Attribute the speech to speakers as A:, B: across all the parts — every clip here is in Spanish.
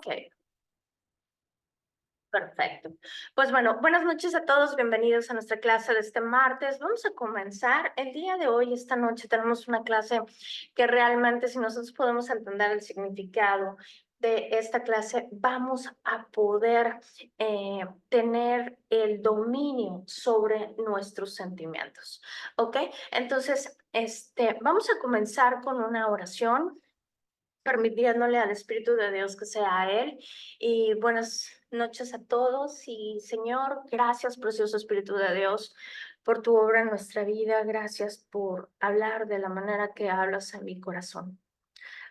A: Ok, perfecto. Pues bueno, buenas noches a todos, bienvenidos a nuestra clase de este martes. Vamos a comenzar. El día de hoy, esta noche, tenemos una clase que realmente, si nosotros podemos entender el significado de esta clase, vamos a poder tener el dominio sobre nuestros sentimientos. ¿Ok? Entonces, vamos a comenzar con una oración, permitiéndole al Espíritu de Dios que sea Él. Y buenas noches a todos. Y Señor, gracias, precioso Espíritu de Dios, por tu obra en nuestra vida. Gracias por hablar de la manera que hablas en mi corazón.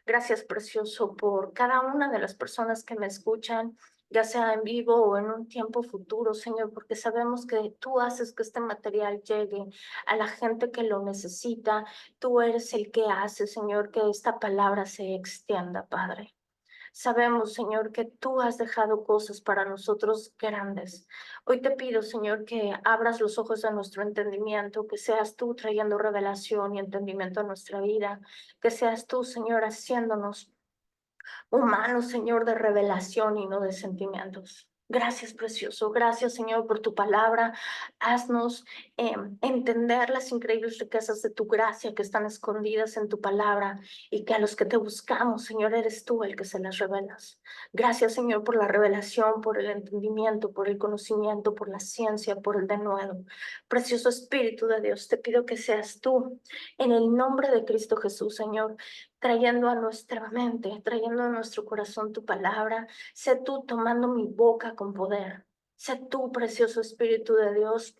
A: Gracias, precioso, por cada una de las personas que me escuchan, ya sea en vivo o en un tiempo futuro, Señor, porque sabemos que tú haces que este material llegue a la gente que lo necesita. Tú eres el que hace, Señor, que esta palabra se extienda, Padre. Sabemos, Señor, que tú has dejado cosas para nosotros grandes. Hoy te pido, Señor, que abras los ojos de nuestro entendimiento, que seas tú trayendo revelación y entendimiento a nuestra vida, que seas tú, Señor, haciéndonos humanos, Señor, de revelación y no de sentimientos. Gracias, precioso. Gracias, Señor, por tu palabra. Haznos entender las increíbles riquezas de tu gracia que están escondidas en tu palabra y que a los que te buscamos, Señor, eres tú el que se las revelas. Gracias, Señor, por la revelación, por el entendimiento, por el conocimiento, por la ciencia, por el denuedo. Precioso Espíritu de Dios, te pido que seas tú, en el nombre de Cristo Jesús, Señor, trayendo a nuestra mente, trayendo a nuestro corazón tu palabra. Sé tú tomando mi boca con poder. Sé tú, precioso Espíritu de Dios,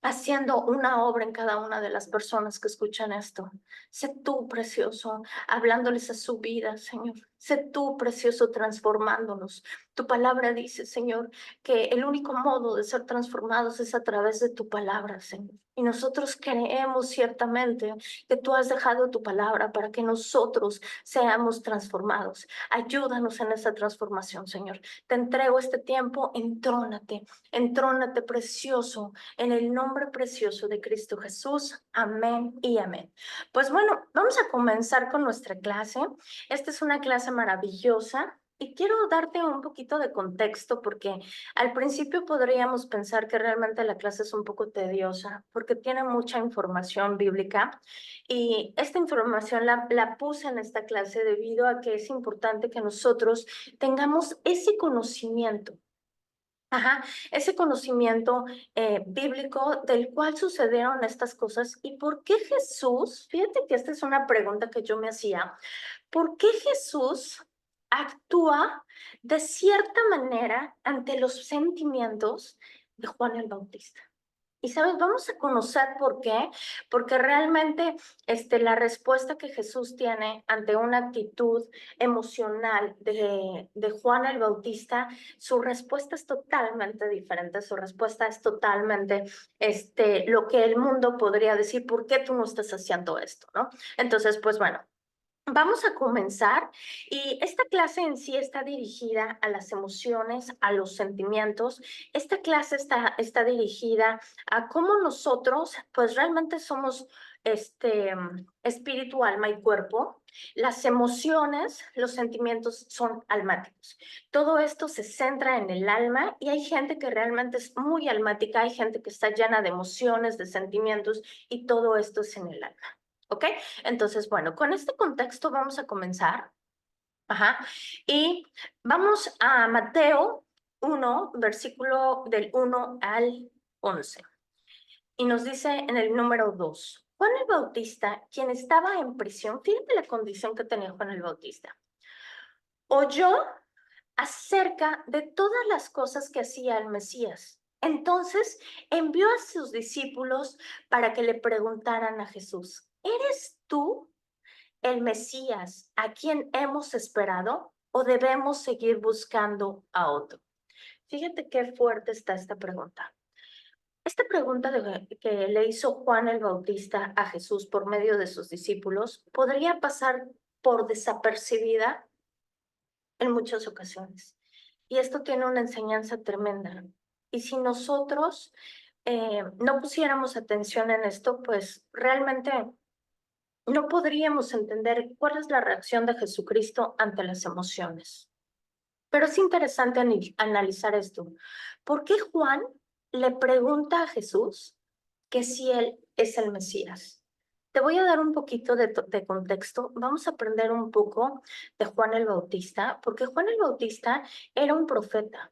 A: haciendo una obra en cada una de las personas que escuchan esto. Sé tú, precioso, hablándoles a su vida, Señor. Sé tú, precioso, transformándonos. Tu palabra dice, Señor, que el único modo de ser transformados es a través de tu palabra, Señor. Y nosotros creemos ciertamente que tú has dejado tu palabra para que nosotros seamos transformados. Ayúdanos en esa transformación, Señor. Te entrego este tiempo, entrónate, precioso, en el nombre precioso de Cristo Jesús. Amén y amén. Pues bueno, vamos a comenzar con nuestra clase. Esta es una clase maravillosa. Y quiero darte un poquito de contexto porque al principio podríamos pensar que realmente la clase es un poco tediosa porque tiene mucha información bíblica, y esta información la puse en esta clase debido a que es importante que nosotros tengamos ese conocimiento. Ajá, ese conocimiento bíblico del cual sucedieron estas cosas y por qué Jesús, fíjate que esta es una pregunta que yo me hacía, ¿por qué Jesús actúa de cierta manera ante los sentimientos de Juan el Bautista? Y sabes, vamos a conocer por qué, porque realmente la respuesta que Jesús tiene ante una actitud emocional de Juan el Bautista, su respuesta es totalmente diferente, su respuesta es totalmente lo que el mundo podría decir: ¿por qué tú no estás haciendo esto? ¿No? Entonces, pues bueno. Vamos a comenzar, y esta clase en sí está dirigida a las emociones, a los sentimientos. Esta clase está dirigida a cómo nosotros, pues realmente somos espíritu, alma y cuerpo. Las emociones, los sentimientos son almáticos. Todo esto se centra en el alma y hay gente que realmente es muy almática, hay gente que está llena de emociones, de sentimientos, y todo esto es en el alma. ¿Ok? Entonces, bueno, con este contexto vamos a comenzar. Ajá. Y vamos a Mateo 1, versículo del 1 al 11. Y nos dice en el número 2: Juan el Bautista, quien estaba en prisión, fíjate la condición que tenía Juan el Bautista, oyó acerca de todas las cosas que hacía el Mesías. Entonces envió a sus discípulos para que le preguntaran a Jesús: ¿eres tú el Mesías a quien hemos esperado, o debemos seguir buscando a otro? Fíjate qué fuerte está esta pregunta. Esta pregunta que le hizo Juan el Bautista a Jesús por medio de sus discípulos podría pasar por desapercibida en muchas ocasiones. Y esto tiene una enseñanza tremenda. Y si nosotros no pusiéramos atención en esto, pues realmente no podríamos entender cuál es la reacción de Jesucristo ante las emociones. Pero es interesante analizar esto. ¿Por qué Juan le pregunta a Jesús que si él es el Mesías? Te voy a dar un poquito de contexto. Vamos a aprender un poco de Juan el Bautista, porque Juan el Bautista era un profeta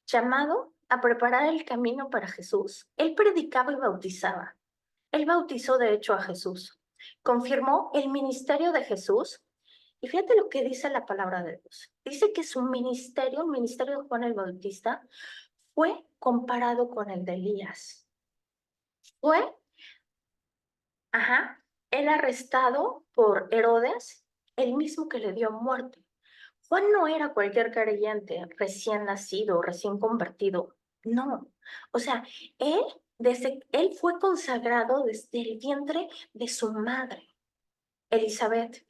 A: llamado a preparar el camino para Jesús. Él predicaba y bautizaba. Él bautizó de hecho a Jesús. Confirmó el ministerio de Jesús. Y fíjate lo que dice la palabra de Dios. Dice que su ministerio, el ministerio de Juan el Bautista, fue comparado con el de Elías. Fue, él arrestado por Herodes, el mismo que le dio muerte. Juan no era cualquier creyente recién nacido, recién convertido. No. O sea, él, él fue consagrado desde el vientre de su madre, Elizabeth,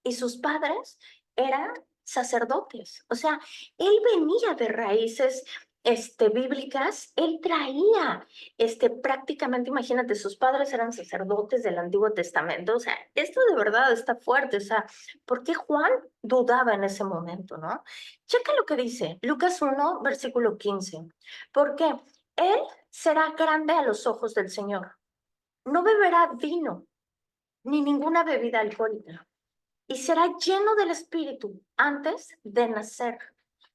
A: y sus padres eran sacerdotes. O sea, él venía de raíces bíblicas, él traía prácticamente, imagínate, sus padres eran sacerdotes del Antiguo Testamento. O sea, esto de verdad está fuerte. O sea, ¿por qué Juan dudaba en ese momento, no? Checa lo que dice Lucas 1, versículo 15. Porque él será grande a los ojos del Señor. No beberá vino ni ninguna bebida alcohólica y será lleno del Espíritu antes de nacer.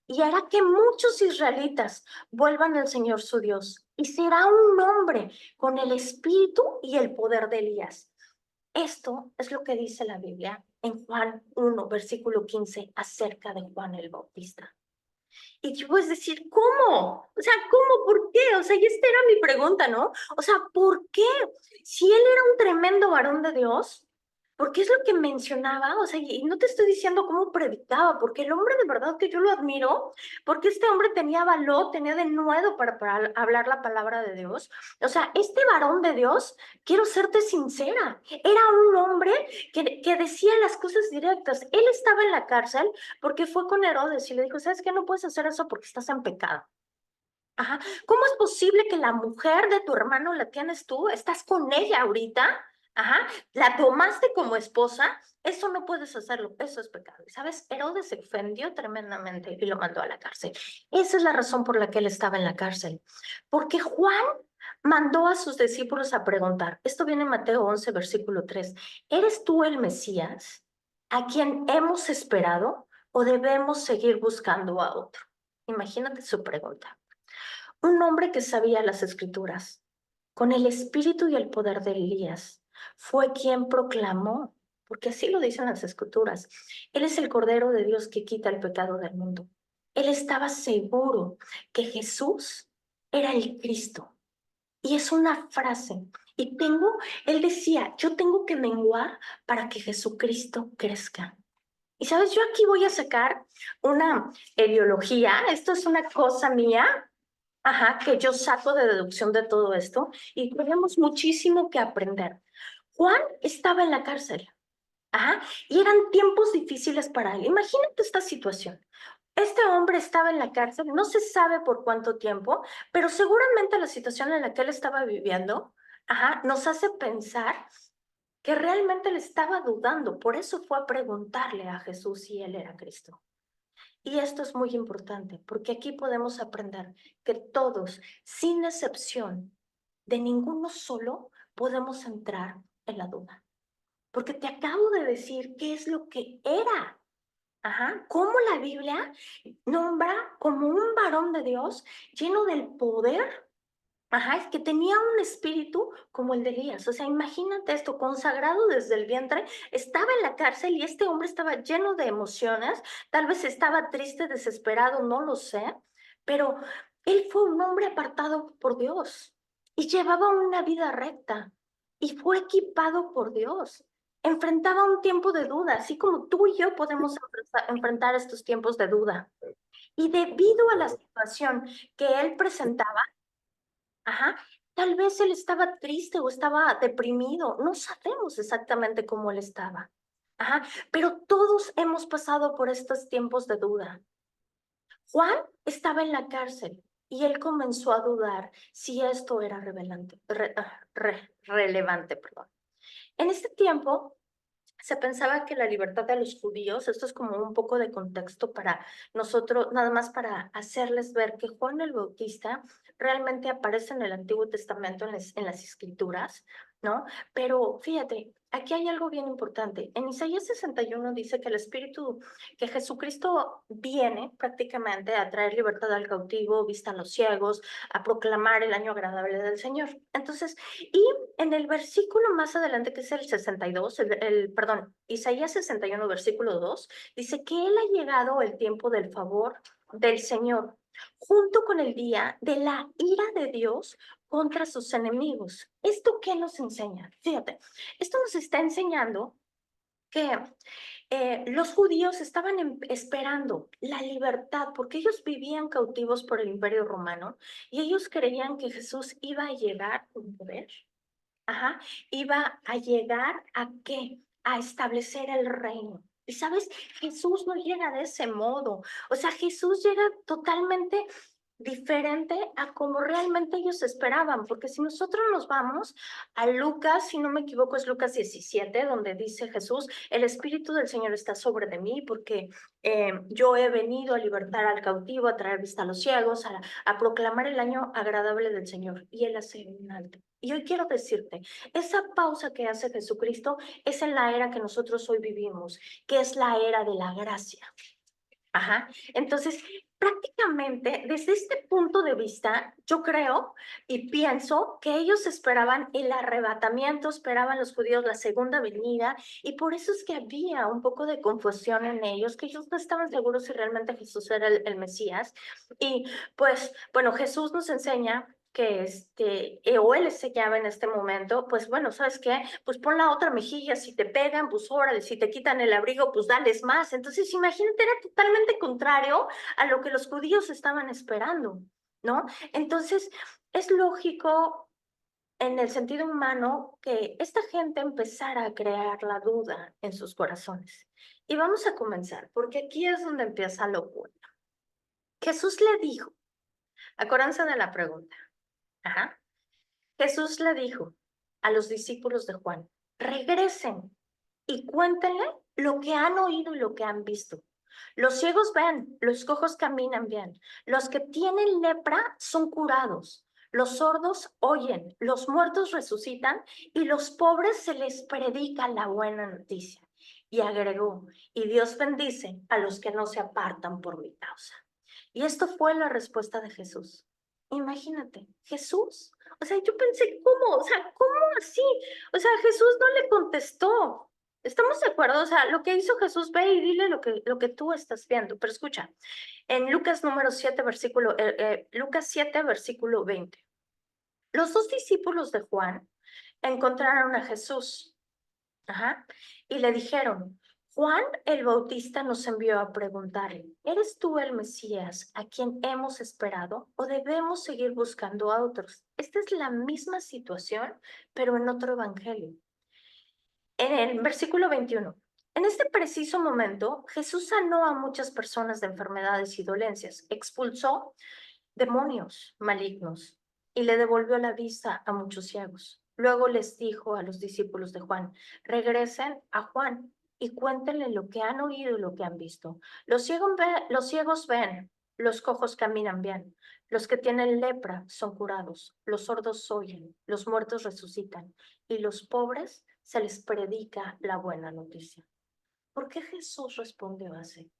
A: Y hará que muchos israelitas vuelvan al Señor su Dios. Y será un hombre con el espíritu y el poder de Elías. Esto es lo que dice la Biblia en Juan 1, versículo 15, acerca de Juan el Bautista. Y tú puedes decir, ¿cómo? O sea, ¿cómo? ¿Por qué? O sea, y esta era mi pregunta, ¿no? O sea, ¿por qué? Si él era un tremendo varón de Dios, porque es lo que mencionaba, o sea, y no te estoy diciendo cómo predicaba, porque el hombre de verdad que yo lo admiro, porque este hombre tenía valor, tenía denuedo para hablar la palabra de Dios. O sea, este varón de Dios, quiero serte sincera, era un hombre que decía las cosas directas. Él estaba en la cárcel porque fue con Herodes y le dijo, ¿sabes qué? No puedes hacer eso porque estás en pecado. Ajá. ¿Cómo es posible que la mujer de tu hermano la tienes tú? ¿Estás con ella ahorita? Ajá. ¿La tomaste como esposa? Eso no puedes hacerlo, eso es pecado. Y sabes, Herodes se ofendió tremendamente y lo mandó a la cárcel. Esa es la razón por la que él estaba en la cárcel. Porque Juan mandó a sus discípulos a preguntar. Esto viene en Mateo 11, versículo 3. ¿Eres tú el Mesías a quien hemos esperado o debemos seguir buscando a otro? Imagínate su pregunta. Un hombre que sabía las escrituras, con el espíritu y el poder de Elías, fue quien proclamó, porque así lo dicen las escrituras, Él es el Cordero de Dios que quita el pecado del mundo. Él estaba seguro que Jesús era el Cristo. Y es una frase. Y él decía, yo tengo que menguar para que Jesucristo crezca. Y sabes, yo aquí voy a sacar una ideología, esto es una cosa mía, que yo saco de deducción de todo esto y tenemos muchísimo que aprender. Juan estaba en la cárcel, y eran tiempos difíciles para él. Imagínate esta situación. Este hombre estaba en la cárcel, no se sabe por cuánto tiempo, pero seguramente la situación en la que él estaba viviendo, nos hace pensar que realmente le estaba dudando. Por eso fue a preguntarle a Jesús si él era Cristo. Y esto es muy importante, porque aquí podemos aprender que todos, sin excepción, de ninguno solo, podemos entrar en la duda. Porque te acabo de decir qué es lo que era. Cómo la Biblia nombra como un varón de Dios lleno del poder. Es que tenía un espíritu como el de Elías. O sea, imagínate esto, consagrado desde el vientre, estaba en la cárcel y este hombre estaba lleno de emociones, tal vez estaba triste, desesperado, no lo sé, pero él fue un hombre apartado por Dios y llevaba una vida recta y fue equipado por Dios. Enfrentaba un tiempo de duda, así como tú y yo podemos enfrentar estos tiempos de duda. Y debido a la situación que él presentaba, Ajá. Tal vez él estaba triste o estaba deprimido. No sabemos exactamente cómo él estaba. Pero todos hemos pasado por estos tiempos de duda. Juan estaba en la cárcel y él comenzó a dudar si esto era relevante, perdón. En este tiempo Se pensaba que la libertad de los judíos, esto es como un poco de contexto para nosotros, nada más para hacerles ver que Juan el Bautista realmente aparece en el Antiguo Testamento, en las Escrituras, ¿no? Pero fíjate, aquí hay algo bien importante. En Isaías 61 dice que el Espíritu, que Jesucristo viene prácticamente a traer libertad al cautivo, vista a los ciegos, a proclamar el año agradable del Señor. Entonces, y en el versículo más adelante, que es el 62, perdón, Isaías 61, versículo 2, dice que Él ha llegado el tiempo del favor del Señor, junto con el día de la ira de Dios contra sus enemigos. ¿Esto qué nos enseña? Fíjate, esto nos está enseñando que los judíos estaban esperando la libertad porque ellos vivían cautivos por el Imperio Romano y ellos creían que Jesús iba a llegar con poder. Ajá, iba a llegar ¿a qué? A establecer el reino. Y sabes, Jesús no llega de ese modo. O sea, Jesús llega totalmente diferente a como realmente ellos esperaban, porque si nosotros nos vamos a Lucas, si no me equivoco, es Lucas 17, donde dice Jesús, el Espíritu del Señor está sobre de mí, porque yo he venido a libertar al cautivo, a traer vista a los ciegos, a proclamar el año agradable del Señor. Y Él hace un alto. Y hoy quiero decirte, esa pausa que hace Jesucristo es en la era que nosotros hoy vivimos, que es la era de la gracia. Ajá. Entonces, prácticamente desde este punto de vista, yo creo y pienso que ellos esperaban el arrebatamiento, esperaban los judíos la segunda venida, y por eso es que había un poco de confusión en ellos, que ellos no estaban seguros si realmente Jesús era el Mesías. Y pues, bueno, Jesús nos enseña que o él enseñaba en este momento, pues bueno, ¿sabes qué? Pues pon la otra mejilla, si te pegan, pues órale, si te quitan el abrigo, pues dales más. Entonces, imagínate, era totalmente contrario a lo que los judíos estaban esperando, ¿no? Entonces, es lógico en el sentido humano que esta gente empezara a crear la duda en sus corazones. Y vamos a comenzar, porque aquí es donde empieza lo bueno. Jesús le dijo, acuérdense de la pregunta. Ajá. Jesús le dijo a los discípulos de Juan, regresen y cuéntenle lo que han oído y lo que han visto. Los ciegos ven, los cojos caminan bien, los que tienen lepra son curados, los sordos oyen, los muertos resucitan y los pobres se les predica la buena noticia. Y agregó, y Dios bendice a los que no se apartan por mi causa. Y esto fue la respuesta de Jesús. Imagínate, Jesús. O sea, yo pensé, ¿cómo? O sea, ¿cómo así? O sea, Jesús no le contestó. ¿Estamos de acuerdo? O sea, lo que hizo Jesús, ve y dile lo que tú estás viendo. Pero escucha, en Lucas número 7, Lucas 7, versículo 20. Los dos discípulos de Juan encontraron a Jesús. Ajá. Y le dijeron, Juan el Bautista nos envió a preguntarle, ¿eres tú el Mesías a quien hemos esperado o debemos seguir buscando a otros? Esta es la misma situación, pero en otro evangelio. En el versículo 21. En este preciso momento, Jesús sanó a muchas personas de enfermedades y dolencias, expulsó demonios malignos y le devolvió la vista a muchos ciegos. Luego les dijo a los discípulos de Juan, regresen a Juan y cuéntenle lo que han oído y lo que han visto. Los ciegos ven, los cojos caminan bien, los que tienen lepra son curados, los sordos oyen, los muertos resucitan y los pobres se les predica la buena noticia. ¿Por qué Jesús respondió así?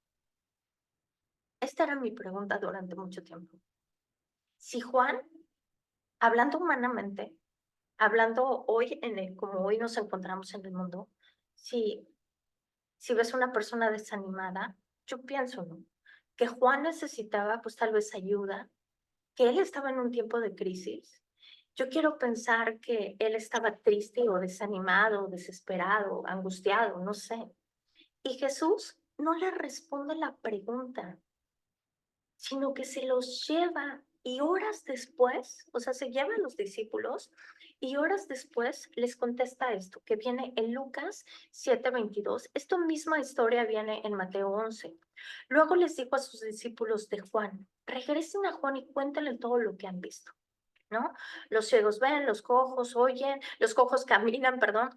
A: Esta era mi pregunta durante mucho tiempo. Si Juan, hablando humanamente, hablando hoy, como hoy nos encontramos en el mundo, si, si ves una persona desanimada, yo pienso, ¿no? Que Juan necesitaba pues tal vez ayuda, que él estaba en un tiempo de crisis. Yo quiero pensar que él estaba triste o desanimado, desesperado, angustiado, no sé. Y Jesús no le responde la pregunta, sino que se los lleva y horas después, o sea, se lleva a los discípulos y horas después les contesta esto, que viene en Lucas 7:22. Esta misma historia viene en Mateo 11. Luego les dijo a sus discípulos de Juan, regresen a Juan y cuéntenle todo lo que han visto. ¿No? Los ciegos ven, los cojos oyen, los cojos caminan, perdón,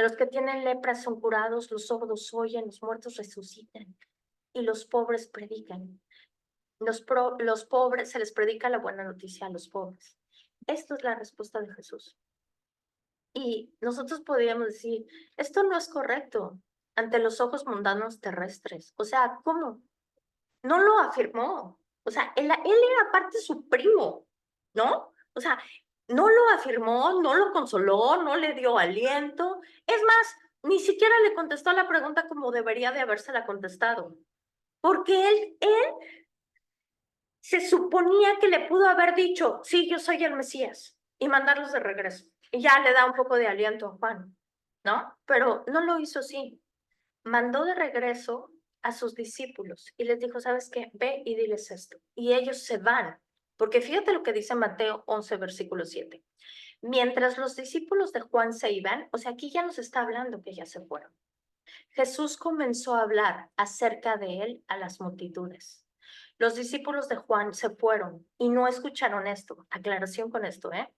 A: Los que tienen lepra son curados, los sordos oyen, los muertos resucitan y los pobres predican. Los pobres, se les predica la buena noticia a los pobres. Esto es la respuesta de Jesús. Y nosotros podríamos decir, esto no es correcto ante los ojos mundanos terrestres. O sea, ¿cómo? No lo afirmó. O sea, él era aparte su primo, ¿no? O sea, no lo afirmó, no lo consoló, no le dio aliento. Es más, ni siquiera le contestó la pregunta como debería de habérsela contestado. Porque él se suponía que le pudo haber dicho, sí, yo soy el Mesías, y mandarlos de regreso. Y ya le da un poco de aliento a Juan, ¿no? Pero no lo hizo así. Mandó de regreso a sus discípulos y les dijo, ¿sabes qué? Ve y diles esto. Y ellos se van, porque fíjate lo que dice Mateo 11, versículo 7. Mientras los discípulos de Juan se iban, o sea, aquí ya nos está hablando que ya se fueron. Jesús comenzó a hablar acerca de él a las multitudes. Los discípulos de Juan se fueron y no escucharon esto. Aclaración con esto, ¿eh?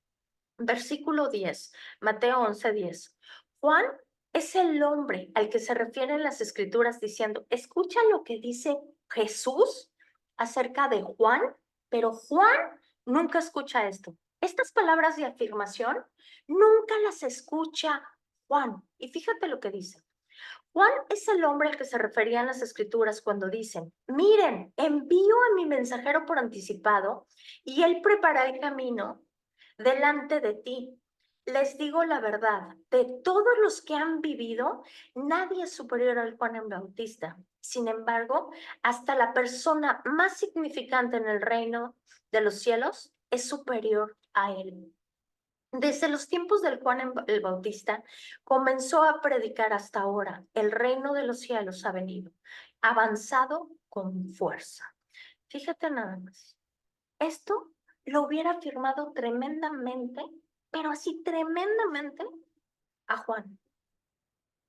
A: Versículo 10, Mateo 11:10. Juan es el hombre al que se refieren las escrituras diciendo, escucha lo que dice Jesús acerca de Juan, pero Juan nunca escucha esto. Estas palabras de afirmación nunca las escucha Juan. Y fíjate lo que dice. Juan es el hombre al que se referían las escrituras cuando dicen, miren, envío a mi mensajero por anticipado y él prepara el camino delante de ti. Les digo la verdad, de todos los que han vivido, nadie es superior al Juan el Bautista. Sin embargo, hasta la persona más significante en el reino de los cielos es superior a él. Desde los tiempos del Juan el Bautista comenzó a predicar hasta ahora. El reino de los cielos ha venido, avanzado con fuerza. Fíjate nada más. Esto lo hubiera firmado tremendamente, pero así tremendamente a Juan.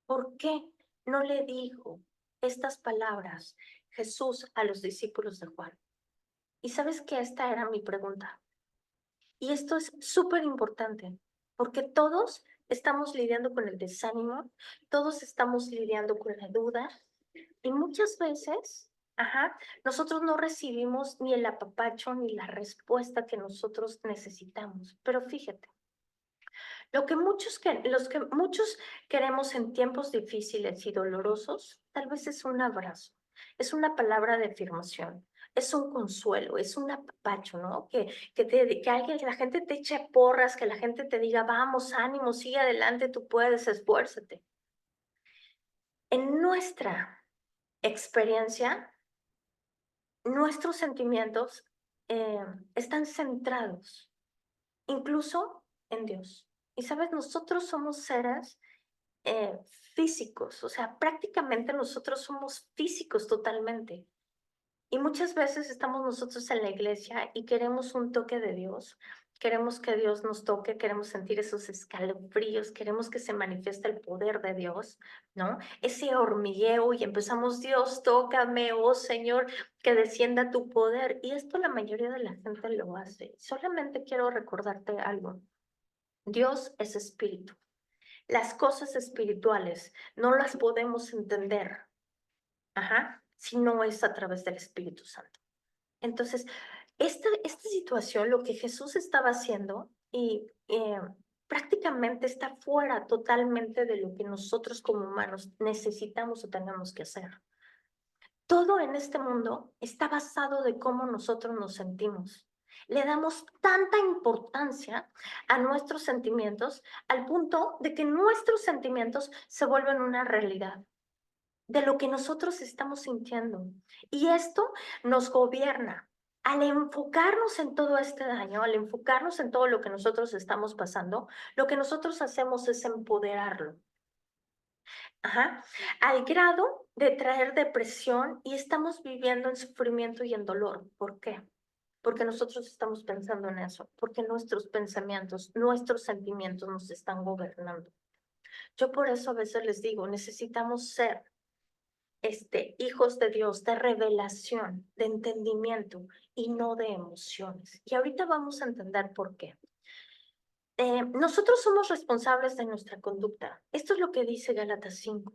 A: ¿Por qué no le dijo estas palabras Jesús a los discípulos de Juan? Y sabes que esta era mi pregunta. Y esto es súper importante, porque todos estamos lidiando con el desánimo, todos estamos lidiando con la duda, y muchas veces, nosotros no recibimos ni el apapacho ni la respuesta que nosotros necesitamos. Pero fíjate, los que muchos queremos en tiempos difíciles y dolorosos, tal vez es un abrazo, es una palabra de afirmación, es un consuelo, es un apapacho, ¿no? Que alguien, que la gente te eche porras, que la gente te diga, vamos, ánimo, sigue adelante, tú puedes, esfuérzate. En nuestra experiencia, nuestros sentimientos están centrados incluso en Dios. Y sabes, nosotros somos seres eh, físicos, o sea, prácticamente nosotros somos físicos totalmente. Y muchas veces estamos nosotros en la iglesia y queremos un toque de Dios, queremos que Dios nos toque, queremos sentir esos escalofríos, queremos que se manifieste el poder de Dios, ¿no? Ese hormigueo y empezamos, Dios, tócame, oh Señor, que descienda tu poder. Y esto la mayoría de la gente lo hace. Solamente quiero recordarte algo. Dios es espíritu. Las cosas espirituales no las podemos entender, si no es a través del Espíritu Santo. Entonces, esta situación, lo que Jesús estaba haciendo, y prácticamente está fuera totalmente de lo que nosotros como humanos necesitamos o tenemos que hacer. Todo en este mundo está basado de cómo nosotros nos sentimos. Le damos tanta importancia a nuestros sentimientos al punto de que nuestros sentimientos se vuelven una realidad de lo que nosotros estamos sintiendo. Y esto nos gobierna. Al enfocarnos en todo este daño, al enfocarnos en todo lo que nosotros estamos pasando, lo que nosotros hacemos es empoderarlo. Al grado de traer depresión y estamos viviendo en sufrimiento y en dolor. ¿Por qué? Porque nosotros estamos pensando en eso, porque nuestros pensamientos, nuestros sentimientos nos están gobernando. Yo por eso a veces les digo, necesitamos ser hijos de Dios, de revelación, de entendimiento y no de emociones. Y ahorita vamos a entender por qué. nosotros somos responsables de nuestra conducta. Esto es lo que dice Gálatas 5.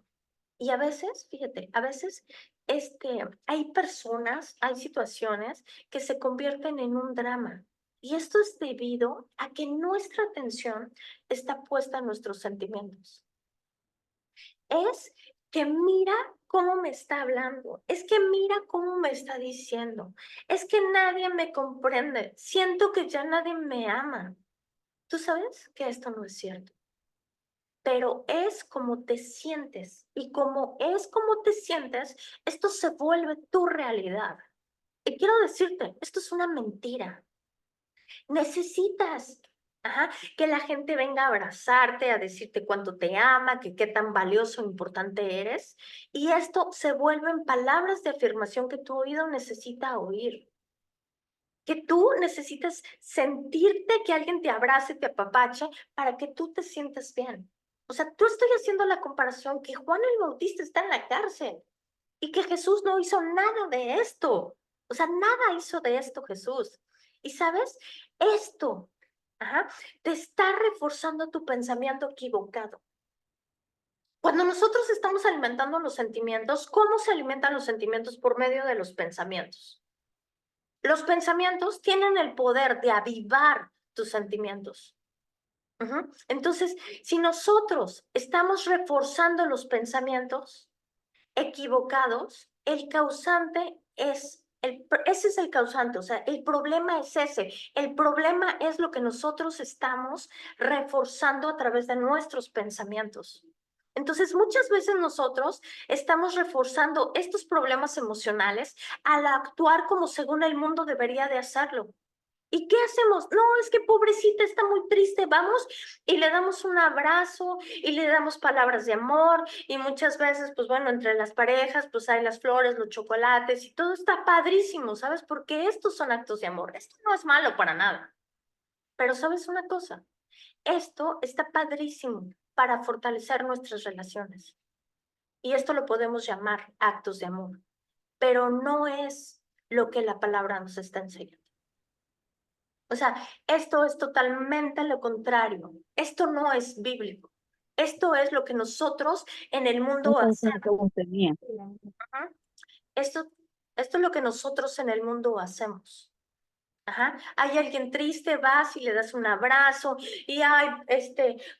A: Y a veces, fíjate, a veces hay personas, hay situaciones que se convierten en un drama. Y esto es debido a que nuestra atención está puesta en nuestros sentimientos. Es que mira cómo me está hablando, es que mira cómo me está diciendo, es que nadie me comprende, siento que ya nadie me ama. Tú sabes que esto no es cierto, pero es como te sientes, y como es como te sientes, esto se vuelve tu realidad. Y quiero decirte, esto es una mentira. Necesitas, que la gente venga a abrazarte, a decirte cuánto te ama, que qué tan valioso o importante eres. Y esto se vuelve en palabras de afirmación que tu oído necesita oír. Que tú necesitas sentirte que alguien te abrace, te apapache, para que tú te sientas bien. O sea, tú estoy haciendo la comparación que Juan el Bautista está en la cárcel y que Jesús no hizo nada de esto. O sea, nada hizo de esto Jesús. Y sabes, esto, te está reforzando tu pensamiento equivocado. Cuando nosotros estamos alimentando los sentimientos, ¿cómo se alimentan los sentimientos? Por medio de los pensamientos. Los pensamientos tienen el poder de avivar tus sentimientos. Entonces, si nosotros estamos reforzando los pensamientos equivocados, el causante ese es el causante, o sea, el problema es ese. El problema es lo que nosotros estamos reforzando a través de nuestros pensamientos. Entonces, muchas veces nosotros estamos reforzando estos problemas emocionales al actuar como según el mundo debería de hacerlo. ¿Y qué hacemos? No, es que pobrecita está muy triste. Vamos y le damos un abrazo y le damos palabras de amor y muchas veces, pues bueno, entre las parejas, pues hay las flores, los chocolates y todo está padrísimo, ¿sabes? Porque estos son actos de amor. Esto no es malo para nada. Pero ¿sabes una cosa? Esto está padrísimo para fortalecer nuestras relaciones. Y esto lo podemos llamar actos de amor, pero no es lo que la palabra nos está enseñando. O sea, esto es totalmente lo contrario. Esto no es bíblico. Esto es lo que nosotros en el mundo
B: Entonces,
A: hacemos.
B: pregunta mía.
A: Ajá. Esto, esto es lo que nosotros en el mundo hacemos. Hay alguien triste, vas y le das un abrazo y ay,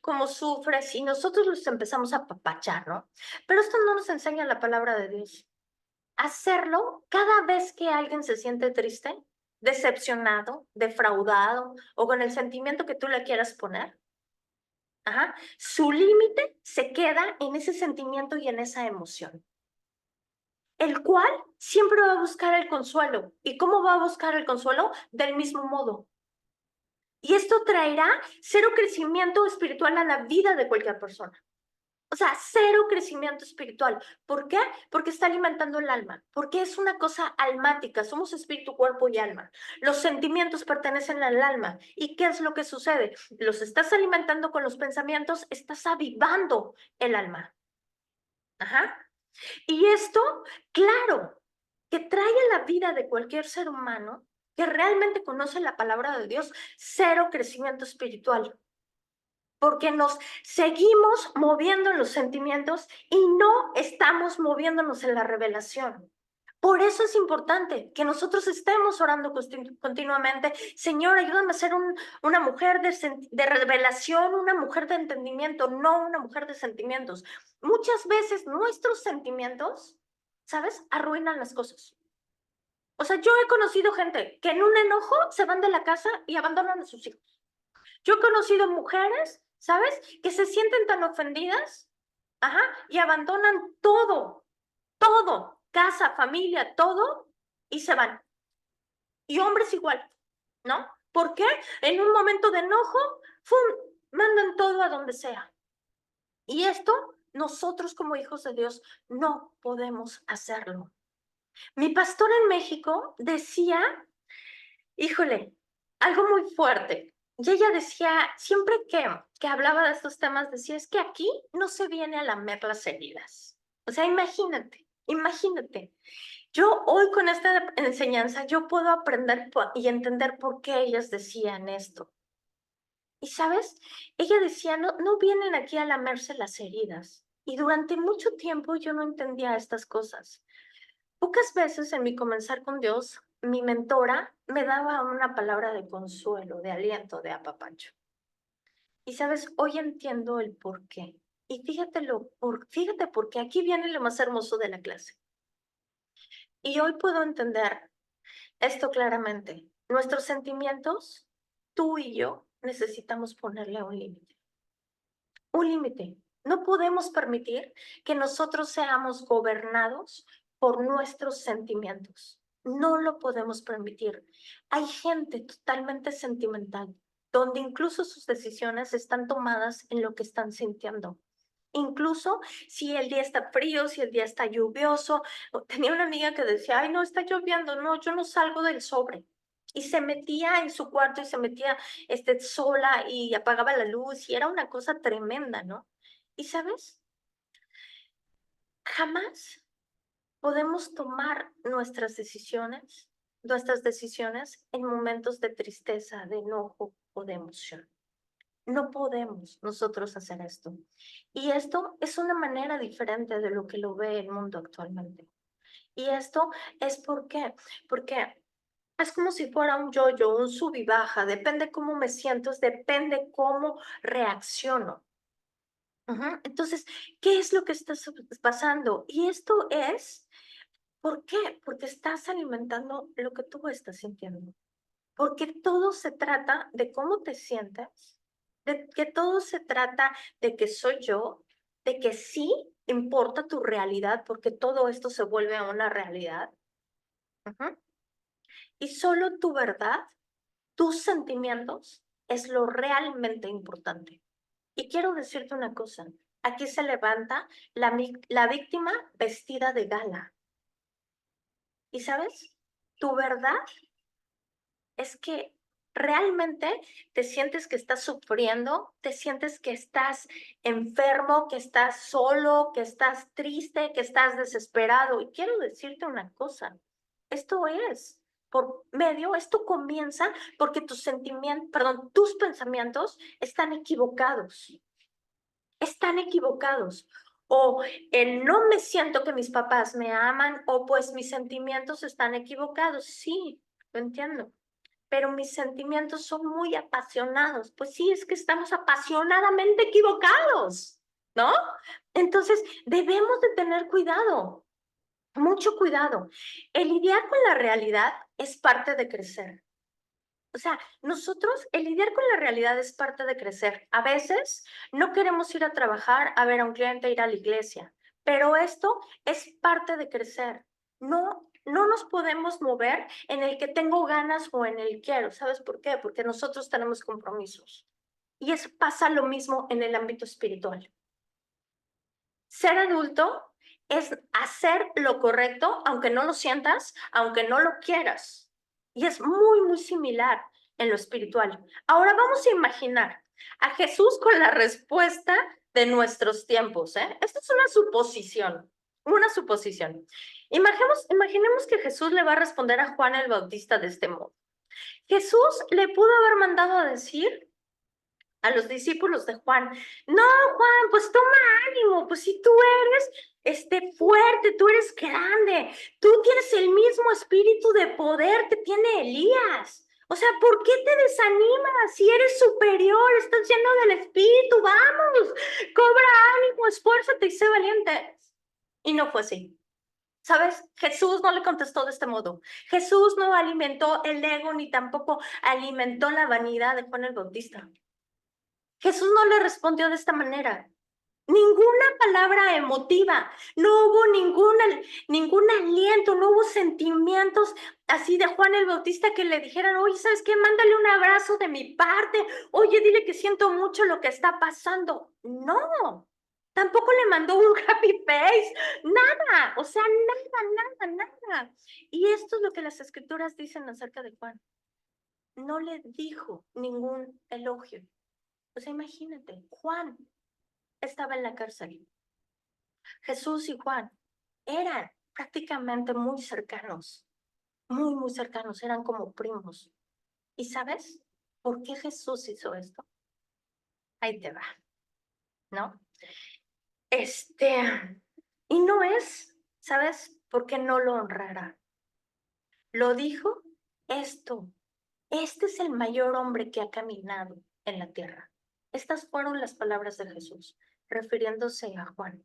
A: cómo sufres y nosotros los empezamos a apapachar, ¿no? Pero esto no nos enseña la palabra de Dios. Hacerlo cada vez que alguien se siente triste, decepcionado, defraudado o con el sentimiento que tú le quieras poner, su límite se queda en ese sentimiento y en esa emoción, el cual siempre va a buscar el consuelo. ¿Y cómo va a buscar el consuelo? Del mismo modo. Y esto traerá cero crecimiento espiritual a la vida de cualquier persona. O sea, cero crecimiento espiritual. ¿Por qué? Porque está alimentando el alma, porque es una cosa almática, somos espíritu, cuerpo y alma. Los sentimientos pertenecen al alma. ¿Y qué es lo que sucede? Los estás alimentando con los pensamientos, estás avivando el alma. Y esto, claro, que trae a la vida de cualquier ser humano que realmente conoce la palabra de Dios, cero crecimiento espiritual porque nos seguimos moviendo en los sentimientos y no estamos moviéndonos en la revelación. Por eso es importante que nosotros estemos orando continuamente. Señor, ayúdame a ser una mujer de revelación, una mujer de entendimiento, no una mujer de sentimientos. Muchas veces nuestros sentimientos, ¿sabes?, arruinan las cosas. O sea, yo he conocido gente que en un enojo se van de la casa y abandonan a sus hijos. Yo he conocido mujeres, ¿sabes?, que se sienten tan ofendidas, y abandonan todo, todo, casa, familia, todo, y se van. Y hombres igual, ¿no? ¿Por qué? En un momento de enojo, ¡fum!, mandan todo a donde sea. Y esto, nosotros como hijos de Dios, no podemos hacerlo. Mi pastor en México decía, híjole, algo muy fuerte. Y ella decía, siempre que hablaba de estos temas, decía, es que aquí no se viene a lamer las heridas. O sea, imagínate, imagínate. Yo hoy con esta enseñanza, yo puedo aprender y entender por qué ellas decían esto. Y sabes, ella decía, no vienen aquí a lamerse las heridas. Y durante mucho tiempo yo no entendía estas cosas. Pocas veces en mi comenzar con Dios, mi mentora me daba una palabra de consuelo, de aliento, de apapacho. Y sabes, hoy entiendo el por qué. Y fíjate porque aquí viene lo más hermoso de la clase. Y hoy puedo entender esto claramente. Nuestros sentimientos, tú y yo, necesitamos ponerle un límite. Un límite. No podemos permitir que nosotros seamos gobernados por nuestros sentimientos. No lo podemos permitir. Hay gente totalmente sentimental, donde incluso sus decisiones están tomadas en lo que están sintiendo. Incluso si el día está frío, si el día está lluvioso. Tenía una amiga que decía, ay, no, está lloviendo, no, yo no salgo del sobre. Y se metía en su cuarto y se metía sola y apagaba la luz y era una cosa tremenda, ¿no? Y sabes, jamás podemos tomar nuestras decisiones en momentos de tristeza, de enojo o de emoción. No podemos nosotros hacer esto. Y esto es una manera diferente de lo que lo ve el mundo actualmente. Y esto es porque es como si fuera un yo-yo, un sub y baja, depende cómo me siento, depende cómo reacciono. Ujú. Entonces, ¿qué es lo que está pasando? Y esto es, ¿por qué? Porque estás alimentando lo que tú estás sintiendo. Porque todo se trata de cómo te sientes, de que todo se trata de que soy yo, de que sí importa tu realidad, porque todo esto se vuelve a una realidad. Ujú. Y solo tu verdad, tus sentimientos, es lo realmente importante. Y quiero decirte una cosa, aquí se levanta la víctima vestida de gala. ¿Y sabes? Tu verdad es que realmente te sientes que estás sufriendo, te sientes que estás enfermo, que estás solo, que estás triste, que estás desesperado. Y quiero decirte una cosa, esto es esto comienza porque tus sentimientos, perdón, tus pensamientos están equivocados. O no me siento que mis papás me aman, o pues mis sentimientos están equivocados. Sí, lo entiendo, pero mis sentimientos son muy apasionados. Pues sí, es que estamos apasionadamente equivocados, ¿no? Entonces, debemos de tener cuidado, mucho cuidado. El lidiar con la realidad es parte de crecer. O sea, el lidiar con la realidad es parte de crecer. A veces no queremos ir a trabajar, a ver a un cliente, ir a la iglesia, pero esto es parte de crecer. No nos podemos mover en el que tengo ganas o en el quiero. ¿Sabes por qué? Porque nosotros tenemos compromisos. Y eso pasa lo mismo en el ámbito espiritual. Ser adulto es hacer lo correcto, aunque no lo sientas, aunque no lo quieras. Y es muy, muy similar en lo espiritual. Ahora vamos a imaginar a Jesús con la respuesta de nuestros tiempos, ¿eh? Esta es una suposición, una suposición. Imaginemos que Jesús le va a responder a Juan el Bautista de este modo. Jesús le pudo haber mandado a decir a los discípulos de Juan, no, Juan, pues toma ánimo, pues si tú eres fuerte, tú eres grande, tú tienes el mismo espíritu de poder que tiene Elías. O sea, ¿por qué te desanimas? Si eres superior, estás lleno del espíritu, vamos, cobra ánimo, esfuérzate y sé valiente. Y no fue así. ¿Sabes? Jesús no le contestó de este modo. Jesús no alimentó el ego ni tampoco alimentó la vanidad de Juan el Bautista. Jesús no le respondió de esta manera. Ninguna palabra emotiva, no hubo ningún aliento, no hubo sentimientos así de Juan el Bautista que le dijeran, oye, ¿sabes qué? Mándale un abrazo de mi parte, oye, dile que siento mucho lo que está pasando. No, tampoco le mandó un happy face, nada, o sea, nada. Y esto es lo que las escrituras dicen acerca de Juan. No le dijo ningún elogio. O sea, imagínate, Juan estaba en la cárcel. Jesús y Juan eran prácticamente muy cercanos, muy cercanos, eran como primos. ¿Y sabes por qué Jesús hizo esto? Ahí te va, ¿no? Y no es, ¿sabes por qué no lo honrará? Lo dijo esto. Este es el mayor hombre que ha caminado en la tierra. Estas fueron las palabras de Jesús, refiriéndose a Juan,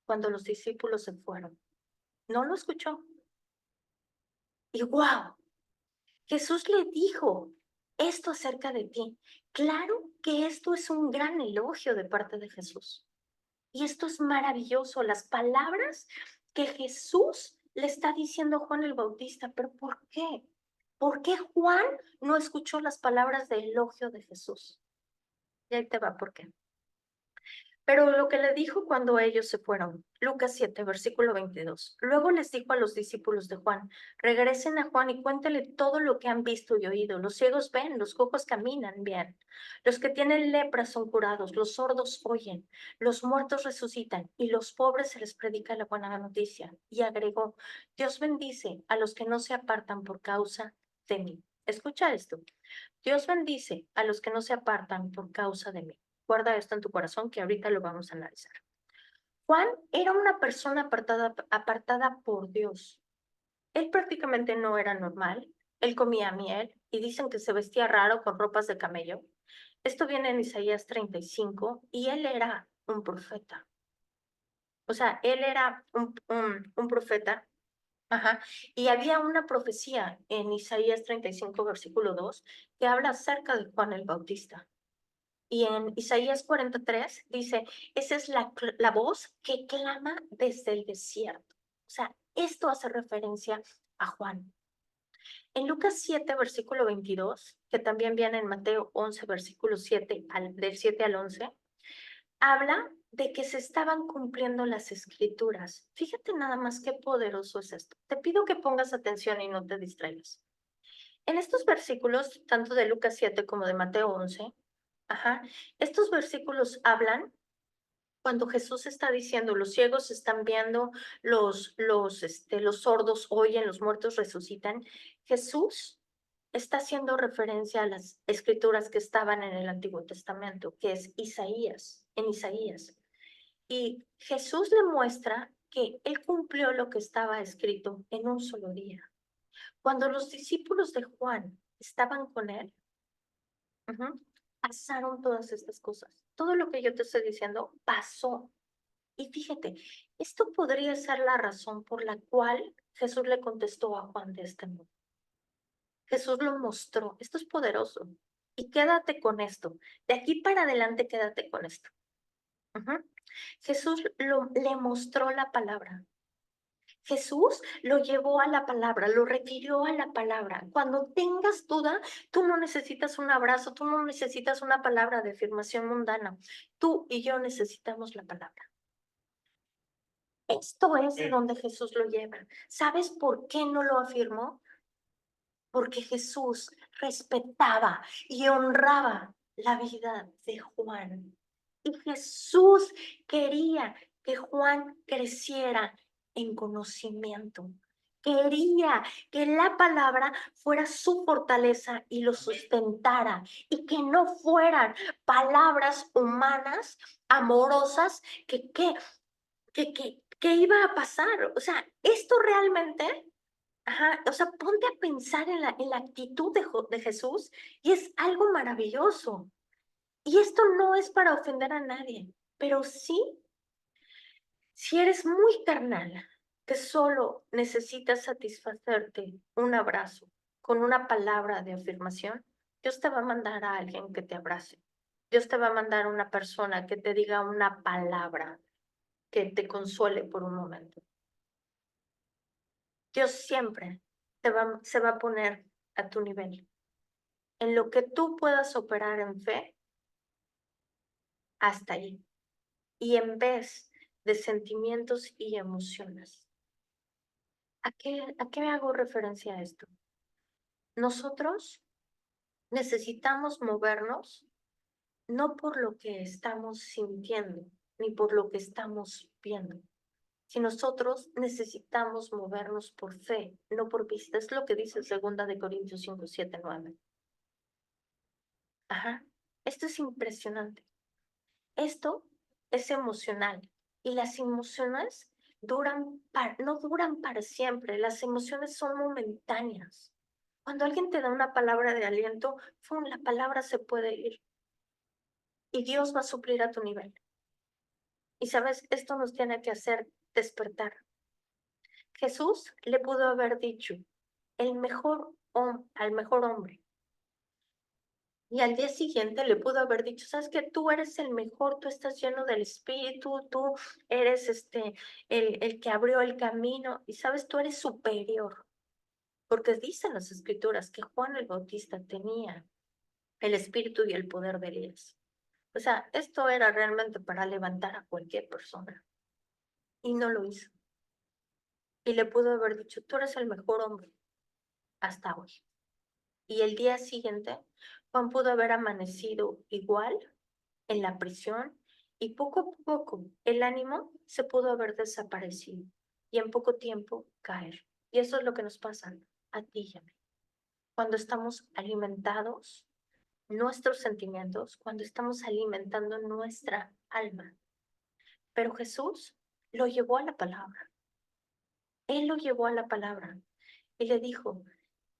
A: cuando los discípulos se fueron. No lo escuchó. Y wow, Jesús le dijo esto acerca de ti. Claro que esto es un gran elogio de parte de Jesús. Y esto es maravilloso, las palabras que Jesús le está diciendo a Juan el Bautista. ¿Pero por qué? ¿Por qué Juan no escuchó las palabras de elogio de Jesús? Y ahí te va por qué. Pero lo que le dijo cuando ellos se fueron, Lucas 7, versículo 22. Luego les dijo a los discípulos de Juan, regresen a Juan y cuéntele todo lo que han visto y oído. Los ciegos ven, los cojos caminan bien, los que tienen lepra son curados, los sordos oyen, los muertos resucitan y los pobres se les predica la buena noticia. Y agregó, Dios bendice a los que no se apartan por causa de mí. Escucha esto. Dios bendice a los que no se apartan por causa de mí. Guarda esto en tu corazón que ahorita lo vamos a analizar. Juan era una persona apartada por Dios. Él prácticamente no era normal. Él comía miel y dicen que se vestía raro con ropas de camello. Esto viene en Isaías 35 y él era un profeta. O sea, él era un profeta. Ajá. Y había una profecía en Isaías 35, versículo 2, que habla acerca de Juan el Bautista. Y en Isaías 43 dice, esa es la voz que clama desde el desierto. O sea, esto hace referencia a Juan. En Lucas 7, versículo 22, que también viene en Mateo 11, versículo 7, del 7 al 11, habla de que se estaban cumpliendo las escrituras. Fíjate nada más qué poderoso es esto. Te pido que pongas atención y no te distraigas. En estos versículos, tanto de Lucas 7 como de Mateo 11, estos versículos hablan cuando Jesús está diciendo, los ciegos están viendo, los sordos oyen, los muertos resucitan. Jesús está haciendo referencia a las escrituras que estaban en el Antiguo Testamento, que es Isaías, en Isaías. Y Jesús le muestra que él cumplió lo que estaba escrito en un solo día. Cuando los discípulos de Juan estaban con él, pasaron todas estas cosas. Todo lo que yo te estoy diciendo pasó. Y fíjate, esto podría ser la razón por la cual Jesús le contestó a Juan de este modo. Jesús lo mostró. Esto es poderoso. Y quédate con esto. De aquí para adelante, quédate con esto. Jesús le mostró la palabra. Jesús lo llevó a la palabra, lo refirió a la palabra. Cuando tengas duda, tú no necesitas un abrazo, tú no necesitas una palabra de afirmación mundana. Tú y yo necesitamos la palabra. Esto es de donde Jesús lo lleva. ¿Sabes por qué no lo afirmó? Porque Jesús respetaba y honraba la vida de Juan. Y Jesús quería que Juan creciera en conocimiento. Quería que la palabra fuera su fortaleza y lo sustentara y que no fueran palabras humanas, amorosas, ¿qué iba a pasar? O sea, esto realmente, o sea, ponte a pensar en la actitud de Jesús y es algo maravilloso. Y esto no es para ofender a nadie, pero sí, si eres muy carnal, que solo necesitas satisfacerte un abrazo con una palabra de afirmación, Dios te va a mandar a alguien que te abrace. Dios te va a mandar una persona que te diga una palabra que te consuele por un momento. Dios siempre se va a poner a tu nivel. En lo que tú puedas operar en fe, hasta ahí. Y en vez de sentimientos y emociones. ¿A qué hago referencia a esto? Nosotros necesitamos movernos no por lo que estamos sintiendo, ni por lo que estamos viendo. Si nosotros necesitamos movernos por fe, no por vista. Es lo que dice 2 Corintios 5, 7, 9. Esto es impresionante. Esto es emocional y las emociones no duran para siempre, las emociones son momentáneas. Cuando alguien te da una palabra de aliento, ¡fum!, la palabra se puede ir y Dios va a suplir a tu nivel. Y sabes, esto nos tiene que hacer despertar. Jesús le pudo haber dicho al mejor hombre. Y al día siguiente le pudo haber dicho, sabes que tú eres el mejor, tú estás lleno del Espíritu, tú eres el que abrió el camino y sabes, tú eres superior. Porque dicen las Escrituras que Juan el Bautista tenía el Espíritu y el poder de Elías. O sea, esto era realmente para levantar a cualquier persona. Y no lo hizo. Y le pudo haber dicho, tú eres el mejor hombre hasta hoy. Y el día siguiente, Juan pudo haber amanecido igual en la prisión y poco a poco el ánimo se pudo haber desaparecido y en poco tiempo caer. Y eso es lo que nos pasa a ti y a mí. Cuando estamos alimentados nuestros sentimientos, cuando estamos alimentando nuestra alma. Pero Jesús lo llevó a la palabra. Él lo llevó a la palabra y le dijo,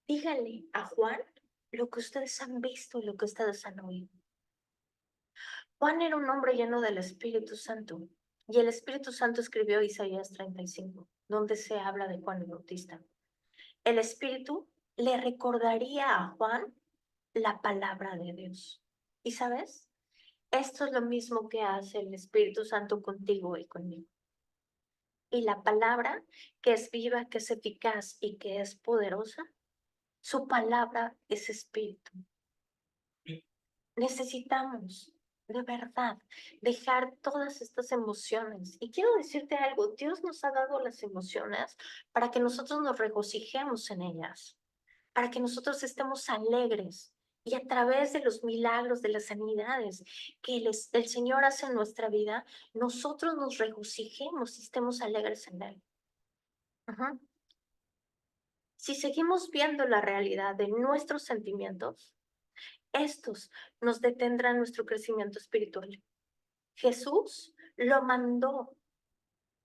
A: dígale a Juan lo que ustedes han visto y lo que ustedes han oído. Juan era un hombre lleno del Espíritu Santo y el Espíritu Santo escribió Isaías 35, donde se habla de Juan el Bautista. El Espíritu le recordaría a Juan la palabra de Dios. ¿Y sabes? Esto es lo mismo que hace el Espíritu Santo contigo y conmigo. Y la palabra que es viva, que es eficaz y que es poderosa, su palabra es espíritu. Necesitamos, de verdad, dejar todas estas emociones. Y quiero decirte algo, Dios nos ha dado las emociones para que nosotros nos regocijemos en ellas, para que nosotros estemos alegres. Y a través de los milagros, de las sanidades que el Señor hace en nuestra vida, nosotros nos regocijemos y estemos alegres en Él. Ajá. Si seguimos viendo la realidad de nuestros sentimientos, estos nos detendrán nuestro crecimiento espiritual. Jesús lo mandó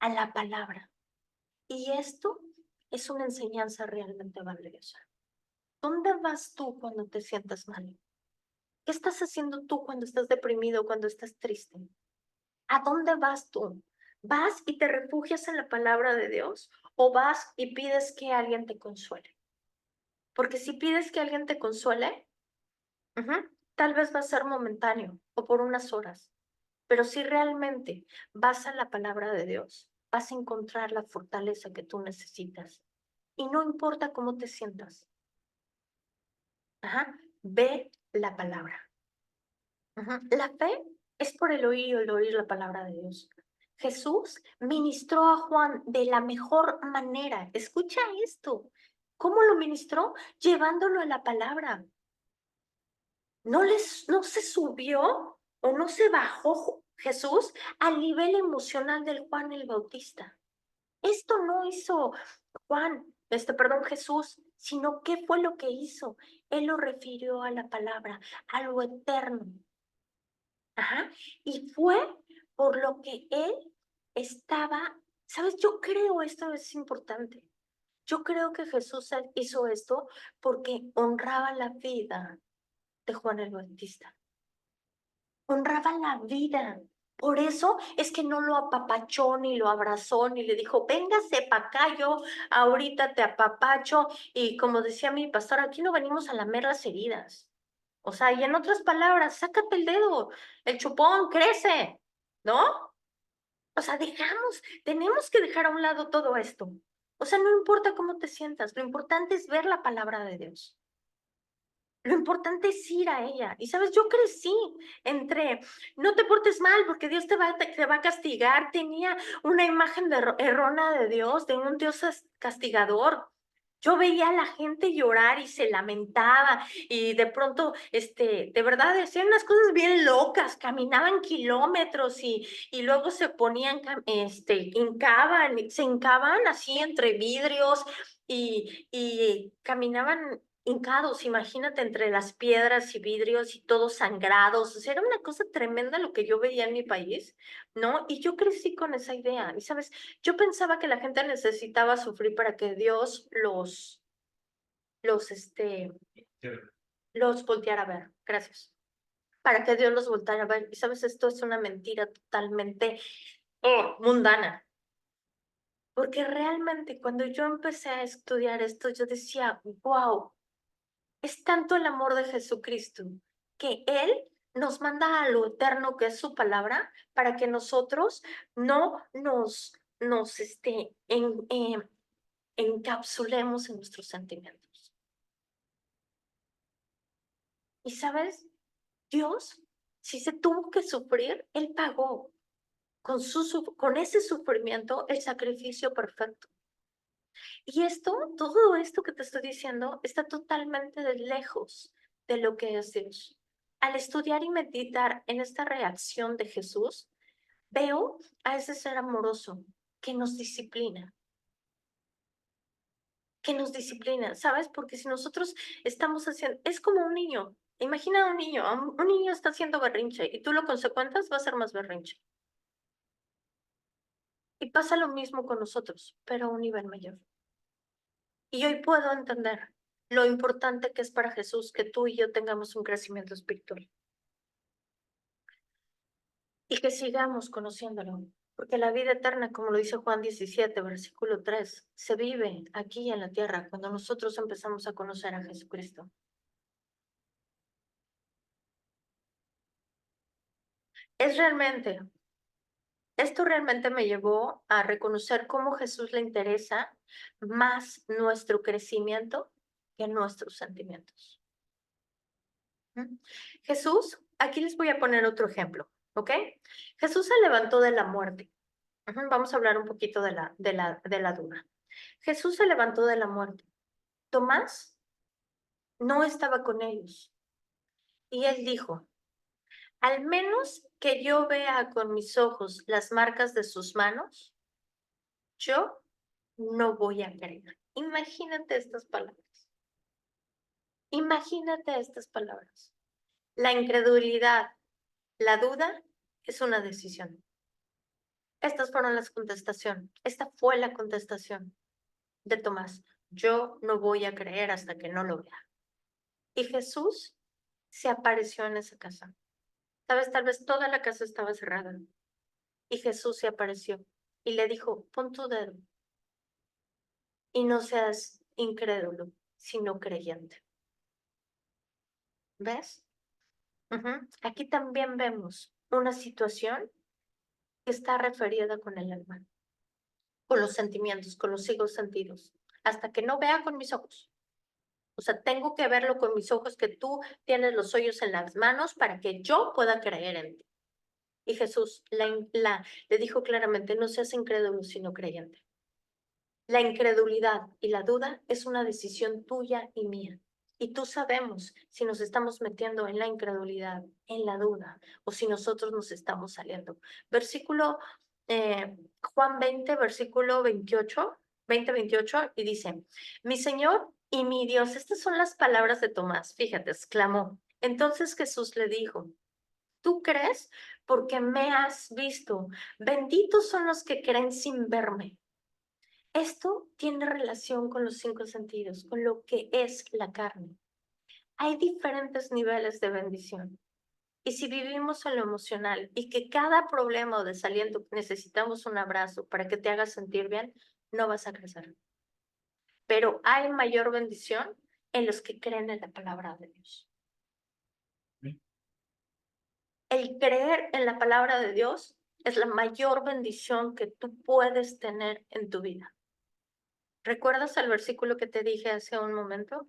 A: a la palabra y esto es una enseñanza realmente valiosa. ¿Dónde vas tú cuando te sientas mal? ¿Qué estás haciendo tú cuando estás deprimido, cuando estás triste? ¿A dónde vas tú? ¿Vas y te refugias en la palabra de Dios o vas y pides que alguien te consuele? Porque si pides que alguien te consuele, tal vez va a ser momentáneo o por unas horas, pero si realmente vas a la palabra de Dios, vas a encontrar la fortaleza que tú necesitas. Y no importa cómo te sientas, ve la palabra. La fe es por el oír la palabra de Dios. Jesús ministró a Juan de la mejor manera. Escucha esto. ¿Cómo lo ministró? Llevándolo a la palabra. No se subió o no se bajó Jesús al nivel emocional del Juan el Bautista. Esto no hizo Jesús, sino qué fue lo que hizo. Él lo refirió a la palabra, a lo eterno. Y fue por lo que él estaba, ¿sabes? Yo creo esto es importante. Yo creo que Jesús hizo esto porque honraba la vida de Juan el Bautista. Honraba la vida. Por eso es que no lo apapachó, ni lo abrazó, ni le dijo, véngase para acá, yo ahorita te apapacho. Y como decía mi pastor, aquí no venimos a lamer las heridas. O sea, y en otras palabras, sácate el dedo, el chupón crece, ¿no? O sea, tenemos que dejar a un lado todo esto. O sea, no importa cómo te sientas, lo importante es ver la palabra de Dios. Lo importante es ir a ella. Y sabes, yo crecí entre, no te portes mal porque Dios te va a castigar. Tenía una imagen errónea de Dios, de un Dios castigador. Yo veía a la gente llorar y se lamentaba y de pronto, de verdad, decían unas cosas bien locas, caminaban kilómetros y luego se ponían, se hincaban así entre vidrios y caminaban hincados, imagínate, entre las piedras y vidrios y todos sangrados. O sea, era una cosa tremenda lo que yo veía en mi país, ¿no? Y yo crecí con esa idea. Y, ¿sabes? Yo pensaba que la gente necesitaba sufrir para que Dios los, este, los volteara a ver. Gracias. Para que Dios los volteara a ver. Y, ¿sabes? Esto es una mentira totalmente mundana. Porque realmente cuando yo empecé a estudiar esto, yo decía, wow, es tanto el amor de Jesucristo que Él nos manda a lo eterno que es su palabra para que nosotros no encapsulemos en nuestros sentimientos. Y sabes, Dios, si se tuvo que sufrir, Él pagó con ese sufrimiento el sacrificio perfecto. Y todo esto que te estoy diciendo, está totalmente de lejos de lo que es Dios. Al estudiar y meditar en esta reacción de Jesús, veo a ese ser amoroso que nos disciplina, ¿sabes? Porque si nosotros estamos haciendo, es como un niño. Imagina a un niño está haciendo berrinche y tú lo consecuentas, va a ser más berrinche. Y pasa lo mismo con nosotros, pero a un nivel mayor. Y hoy puedo entender lo importante que es para Jesús que tú y yo tengamos un crecimiento espiritual y que sigamos conociéndolo. Porque la vida eterna, como lo dice Juan 17, versículo 3, se vive aquí en la tierra cuando nosotros empezamos a conocer a Jesucristo. Esto realmente me llevó a reconocer cómo Jesús le interesa más nuestro crecimiento que nuestros sentimientos. Jesús, aquí les voy a poner otro ejemplo, ¿ok? Jesús se levantó de la muerte. Vamos a hablar un poquito de la duda. Jesús se levantó de la muerte. Tomás no estaba con ellos. Y él dijo, al menos que yo vea con mis ojos las marcas de sus manos, yo no voy a creer. Imagínate estas palabras. Imagínate estas palabras. La incredulidad, la duda es una decisión. Estas fueron las contestaciones. Esta fue la contestación de Tomás. Yo no voy a creer hasta que no lo vea. Y Jesús se apareció en esa casa. ¿Sabes? Tal vez toda la casa estaba cerrada. Y Jesús se apareció y le dijo, pon tu dedo y no seas incrédulo, sino creyente. ¿Ves? Aquí también vemos una situación que está referida con el alma, con los sentimientos, con los cinco sentidos, hasta que no vea con mis ojos. O sea, tengo que verlo con mis ojos, que tú tienes los hoyos en las manos para que yo pueda creer en ti. Y Jesús le dijo claramente, no seas incrédulo, sino creyente. La incredulidad y la duda es una decisión tuya y mía. Y tú sabemos si nos estamos metiendo en la incredulidad, en la duda, o si nosotros nos estamos saliendo. Versículo Juan 20, versículo 28, y dice, mi Señor y mi Dios, estas son las palabras de Tomás, fíjate, exclamó. Entonces Jesús le dijo, ¿tú crees? Porque me has visto. Benditos son los que creen sin verme. Esto tiene relación con los cinco sentidos, con lo que es la carne. Hay diferentes niveles de bendición. Y si vivimos en lo emocional y que cada problema o desaliento necesitamos un abrazo para que te haga sentir bien, no vas a crecer. Pero hay mayor bendición en los que creen en la palabra de Dios. El creer en la palabra de Dios es la mayor bendición que tú puedes tener en tu vida. ¿Recuerdas el versículo que te dije hace un momento?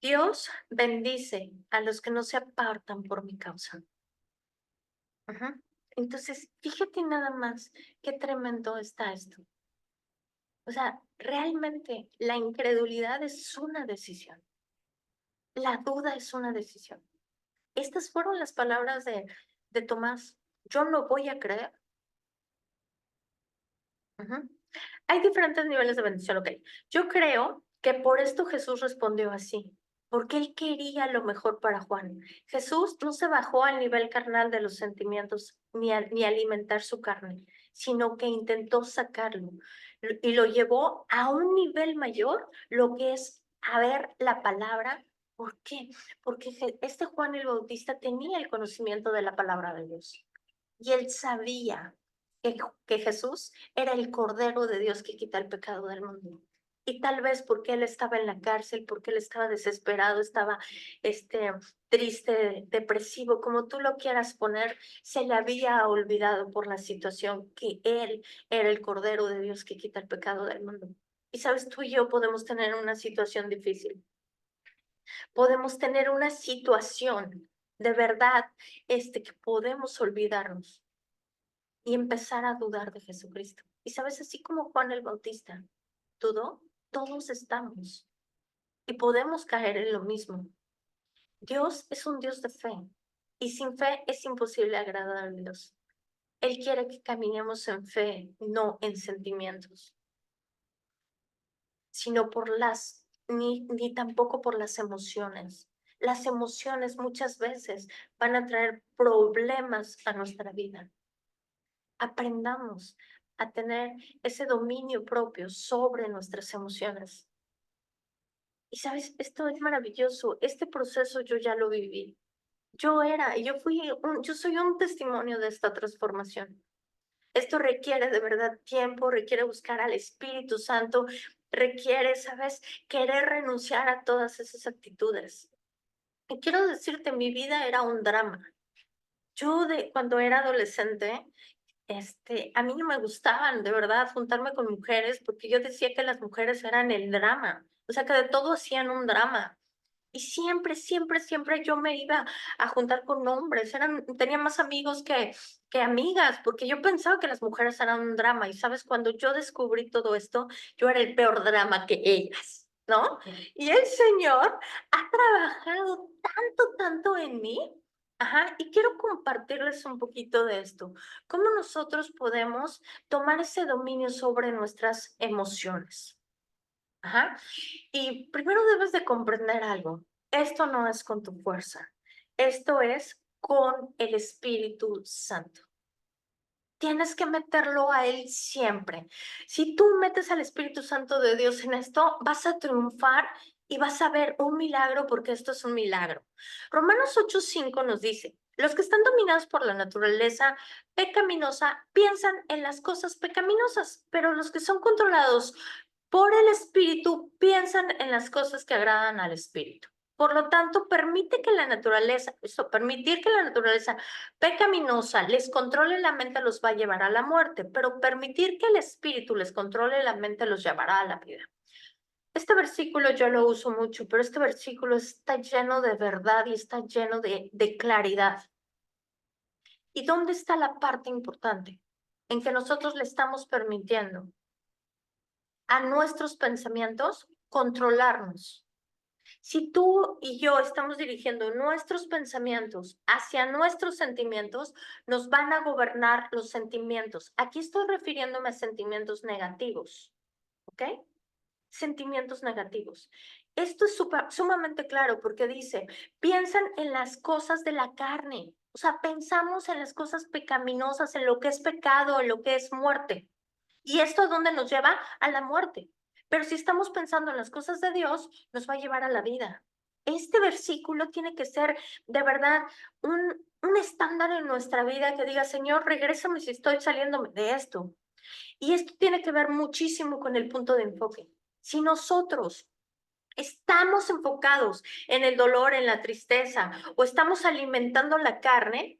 A: Dios bendice a los que no se apartan por mi causa. Entonces, fíjate nada más qué tremendo está esto. O sea, realmente la incredulidad es una decisión. La duda es una decisión. Estas fueron las palabras de Tomás. Yo no voy a creer. Hay diferentes niveles de bendición, ok. Yo creo que por esto Jesús respondió así, porque él quería lo mejor para Juan. Jesús no se bajó al nivel carnal de los sentimientos ni alimentar su carne, sino que intentó sacarlo y lo llevó a un nivel mayor, lo que es a ver la palabra. ¿Por qué? Porque este Juan el Bautista tenía el conocimiento de la palabra de Dios y él sabía que Jesús era el Cordero de Dios que quita el pecado del mundo. Y tal vez porque él estaba en la cárcel, porque él estaba desesperado, estaba triste, depresivo, como tú lo quieras poner, se le había olvidado por la situación que él era el Cordero de Dios que quita el pecado del mundo. Y sabes, tú y yo podemos tener una situación difícil, podemos tener una situación de verdad que podemos olvidarnos y empezar a dudar de Jesucristo. Y sabes, así como Juan el Bautista dudó, todos estamos y podemos caer en lo mismo. Dios es un Dios de fe y sin fe es imposible agradar a Dios. Él quiere que caminemos en fe, no en sentimientos, sino ni tampoco por las emociones. Las emociones muchas veces van a traer problemas a nuestra vida. Aprendamos a tener ese dominio propio sobre nuestras emociones. Y sabes, esto es maravilloso. Este proceso yo ya lo viví. Yo soy un testimonio de esta transformación. Esto requiere de verdad tiempo, requiere buscar al Espíritu Santo, requiere, ¿sabes?, querer renunciar a todas esas actitudes. Y quiero decirte, mi vida era un drama. Cuando era adolescente, a mí no me gustaban, de verdad, juntarme con mujeres, porque yo decía que las mujeres eran el drama, o sea, que de todo hacían un drama. Y siempre, siempre, siempre yo me iba a juntar con hombres, tenía más amigos que amigas, porque yo pensaba que las mujeres eran un drama. Y sabes, cuando yo descubrí todo esto, yo era el peor drama que ellas, ¿no? Y el Señor ha trabajado tanto, tanto en mí. Ajá, y quiero compartirles un poquito de esto. ¿Cómo nosotros podemos tomar ese dominio sobre nuestras emociones? Ajá. Y primero debes de comprender algo. Esto no es con tu fuerza. Esto es con el Espíritu Santo. Tienes que meterlo a Él siempre. Si tú metes al Espíritu Santo de Dios en esto, vas a triunfar y vas a ver un milagro porque esto es un milagro. Romanos 8:5 nos dice, los que están dominados por la naturaleza pecaminosa piensan en las cosas pecaminosas, pero los que son controlados por el Espíritu piensan en las cosas que agradan al Espíritu. Por lo tanto, permitir que la naturaleza pecaminosa les controle la mente los va a llevar a la muerte, pero permitir que el Espíritu les controle la mente los llevará a la vida. Este versículo yo lo uso mucho, pero este versículo está lleno de verdad y está lleno de claridad. ¿Y dónde está la parte importante? En que nosotros le estamos permitiendo a nuestros pensamientos controlarnos. Si tú y yo estamos dirigiendo nuestros pensamientos hacia nuestros sentimientos, nos van a gobernar los sentimientos. Aquí estoy refiriéndome a sentimientos negativos, ¿ok? Sentimientos negativos. Esto es sumamente claro porque dice, piensan en las cosas de la carne. O sea, pensamos en las cosas pecaminosas, en lo que es pecado, en lo que es muerte. ¿Y esto a dónde nos lleva? A la muerte. Pero si estamos pensando en las cosas de Dios, nos va a llevar a la vida. Este versículo tiene que ser de verdad un estándar en nuestra vida que diga, Señor, regrésame si estoy saliéndome de esto. Y esto tiene que ver muchísimo con el punto de enfoque. Si nosotros estamos enfocados en el dolor, en la tristeza, o estamos alimentando la carne,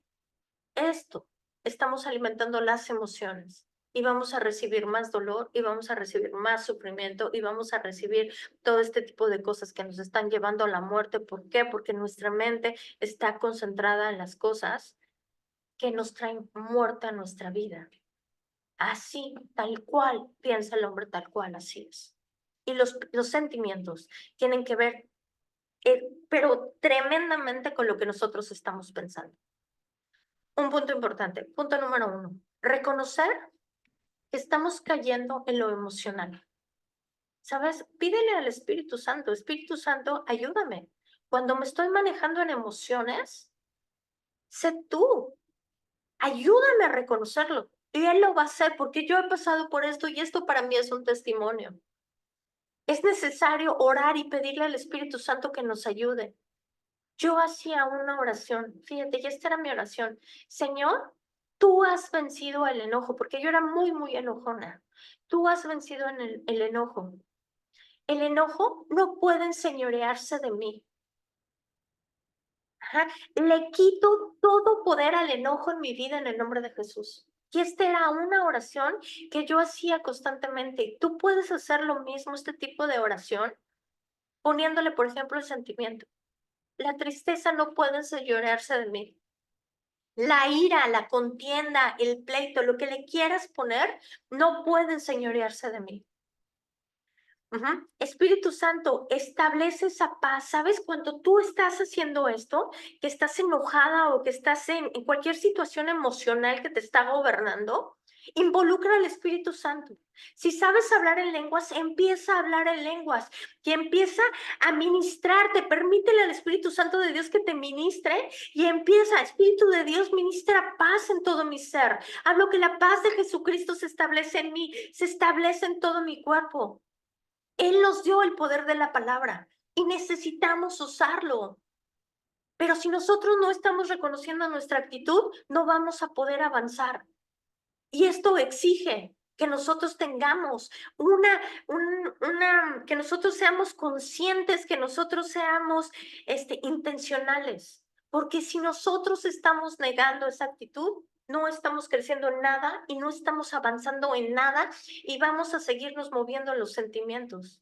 A: estamos alimentando las emociones y vamos a recibir más dolor y vamos a recibir más sufrimiento y vamos a recibir todo este tipo de cosas que nos están llevando a la muerte. ¿Por qué? Porque nuestra mente está concentrada en las cosas que nos traen muerte a nuestra vida. Así, tal cual, piensa el hombre, tal cual, así es. Y los sentimientos tienen que ver, pero tremendamente con lo que nosotros estamos pensando. Un punto importante, punto número 1, reconocer que estamos cayendo en lo emocional. ¿Sabes? Pídele al Espíritu Santo, ayúdame. Cuando me estoy manejando en emociones, sé tú, ayúdame a reconocerlo. Y Él lo va a hacer porque yo he pasado por esto y esto para mí es un testimonio. Es necesario orar y pedirle al Espíritu Santo que nos ayude. Yo hacía una oración, fíjate, y esta era mi oración. Señor, tú has vencido el enojo, porque yo era muy, muy enojona. Tú has vencido en el enojo. El enojo no puede enseñorearse de mí. Ajá. Le quito todo poder al enojo en mi vida en el nombre de Jesús. Y esta era una oración que yo hacía constantemente. Tú puedes hacer lo mismo, este tipo de oración, poniéndole, por ejemplo, el sentimiento. La tristeza no puede enseñorearse de mí. La ira, la contienda, el pleito, lo que le quieras poner, no puede enseñorearse de mí. Espíritu Santo, establece esa paz. ¿Sabes? Cuando tú estás haciendo esto, que estás enojada o que estás en cualquier situación emocional que te está gobernando, involucra al Espíritu Santo. Si sabes hablar en lenguas, empieza a hablar en lenguas, que empieza a ministrarte. Permítele al Espíritu Santo de Dios que te ministre y empieza, Espíritu de Dios, ministra paz en todo mi ser. Hablo que la paz de Jesucristo se establece en mí, se establece en todo mi cuerpo. Él nos dio el poder de la palabra y necesitamos usarlo. Pero si nosotros no estamos reconociendo nuestra actitud, no vamos a poder avanzar. Y esto exige que nosotros tengamos que nosotros seamos conscientes, que nosotros seamos intencionales. Porque si nosotros estamos negando esa actitud, no estamos creciendo en nada y no estamos avanzando en nada y vamos a seguirnos moviendo en los sentimientos.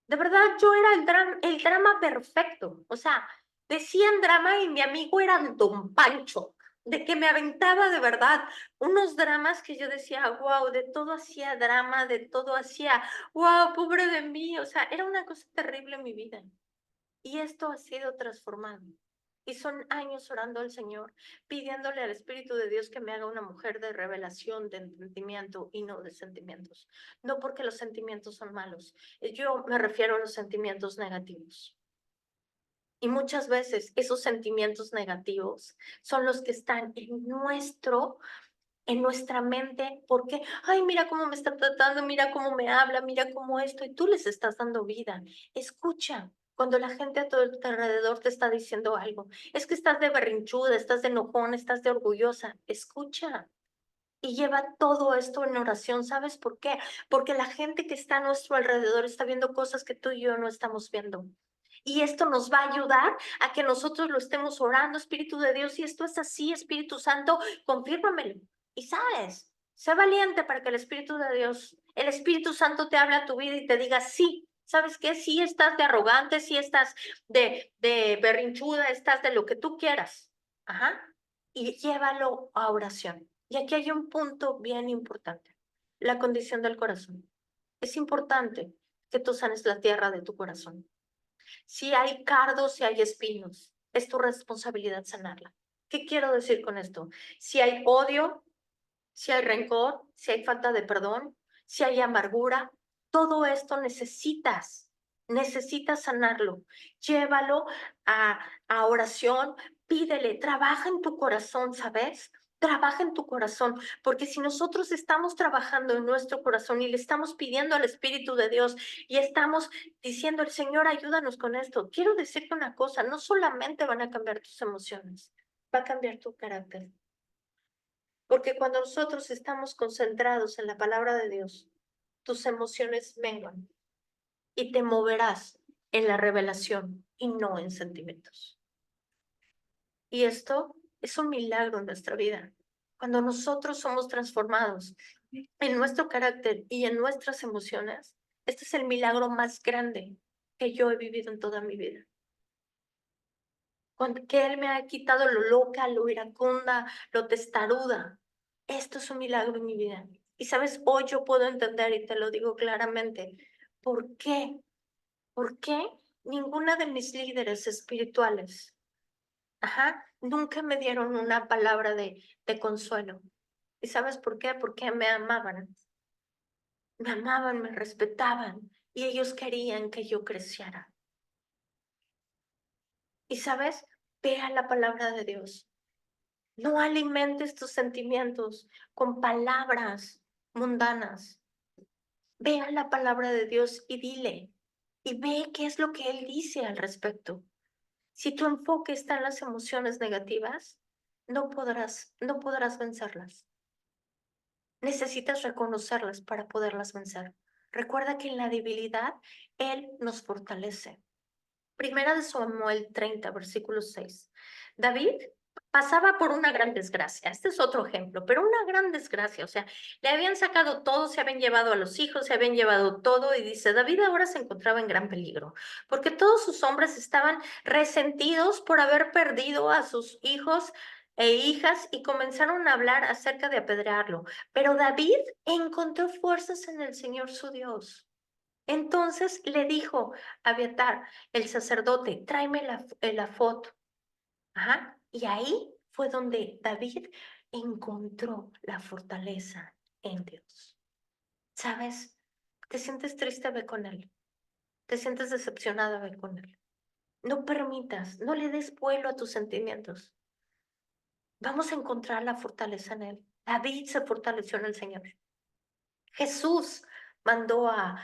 A: De verdad, yo era el drama perfecto. O sea, decían drama y mi amigo era Don Pancho, de que me aventaba de verdad unos dramas que yo decía, wow, de todo hacía drama, de todo hacía, wow, pobre de mí. O sea, era una cosa terrible en mi vida. Y esto ha sido transformado. Y son años orando al Señor, pidiéndole al Espíritu de Dios que me haga una mujer de revelación, de entendimiento y no de sentimientos. No porque los sentimientos son malos. Yo me refiero a los sentimientos negativos. Y muchas veces esos sentimientos negativos son los que están en nuestra mente, porque, ay, mira cómo me está tratando, mira cómo me habla, mira cómo esto, y tú les estás dando vida. Escucha. Cuando la gente a tu alrededor te está diciendo algo, es que estás de berrinchuda, estás de enojón, estás de orgullosa, escucha y lleva todo esto en oración. ¿Sabes por qué? Porque la gente que está a nuestro alrededor está viendo cosas que tú y yo no estamos viendo. Y esto nos va a ayudar a que nosotros lo estemos orando, Espíritu de Dios, y esto es así, Espíritu Santo, confírmamelo. Y sabes, sé valiente para que el Espíritu de Dios, el Espíritu Santo te hable a tu vida y te diga, sí, ¿sabes qué? Sí estás de arrogante, sí estás de berrinchuda, estás de lo que tú quieras. Ajá. Y llévalo a oración. Y aquí hay un punto bien importante, la condición del corazón. Es importante que tú sanes la tierra de tu corazón. Si hay cardos, si hay espinos, es tu responsabilidad sanarla. ¿Qué quiero decir con esto? Si hay odio, si hay rencor, si hay falta de perdón, si hay amargura, todo esto necesitas sanarlo. Llévalo a oración, pídele, trabaja en tu corazón, ¿sabes? Trabaja en tu corazón, porque si nosotros estamos trabajando en nuestro corazón y le estamos pidiendo al Espíritu de Dios y estamos diciendo, el Señor, ayúdanos con esto, quiero decirte una cosa, no solamente van a cambiar tus emociones, va a cambiar tu carácter. Porque cuando nosotros estamos concentrados en la palabra de Dios, tus emociones menguan y te moverás en la revelación y no en sentimientos. Y esto es un milagro en nuestra vida. Cuando nosotros somos transformados en nuestro carácter y en nuestras emociones, este es el milagro más grande que yo he vivido en toda mi vida. Cuando que Él me ha quitado lo loca, lo iracunda, lo testaruda. Esto es un milagro en mi vida. Y sabes, hoy yo puedo entender y te lo digo claramente. ¿Por qué? ¿Por qué ninguna de mis líderes espirituales, nunca me dieron una palabra de consuelo? ¿Y sabes por qué? Porque me amaban. me amaban, me respetaban y ellos querían que yo creciera. Y sabes, vea la palabra de Dios. No alimentes tus sentimientos con palabras mundanas. Vea la palabra de Dios y dile, y ve qué es lo que Él dice al respecto. Si tu enfoque está en las emociones negativas, no podrás vencerlas. Necesitas reconocerlas para poderlas vencer. Recuerda que en la debilidad Él nos fortalece. Primera de Samuel 30, versículo 6. David pasaba por una gran desgracia. Este es otro ejemplo, pero una gran desgracia. O sea, le habían sacado todo, se habían llevado a los hijos, se habían llevado todo. Y dice, David ahora se encontraba en gran peligro, porque todos sus hombres estaban resentidos por haber perdido a sus hijos e hijas y comenzaron a hablar acerca de apedrearlo. Pero David encontró fuerzas en el Señor su Dios. Entonces le dijo a Abiatar, el sacerdote, tráeme la foto. Ajá. Y ahí fue donde David encontró la fortaleza en Dios. ¿Sabes? Te sientes triste, ve con él. Te sientes decepcionada, ve con él. No permitas, no le des vuelo a tus sentimientos. Vamos a encontrar la fortaleza en él. David se fortaleció en el Señor. Jesús mandó a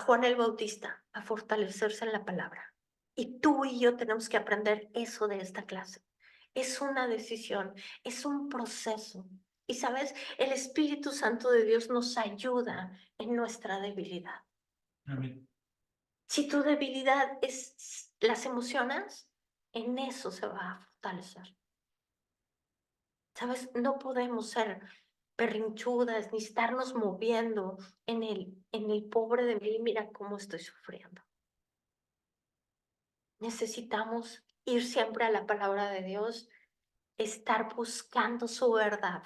A: Juan el Bautista a fortalecerse en la palabra. Y tú y yo tenemos que aprender eso de esta clase. Es una decisión, es un proceso. Y sabes, el Espíritu Santo de Dios nos ayuda en nuestra debilidad. Amén. Si tu debilidad es las emociones, en eso se va a fortalecer. ¿Sabes? No podemos ser berrinchudas ni estarnos moviendo en el pobre de mí, mira cómo estoy sufriendo. Necesitamos ir siempre a la palabra de Dios, estar buscando su verdad,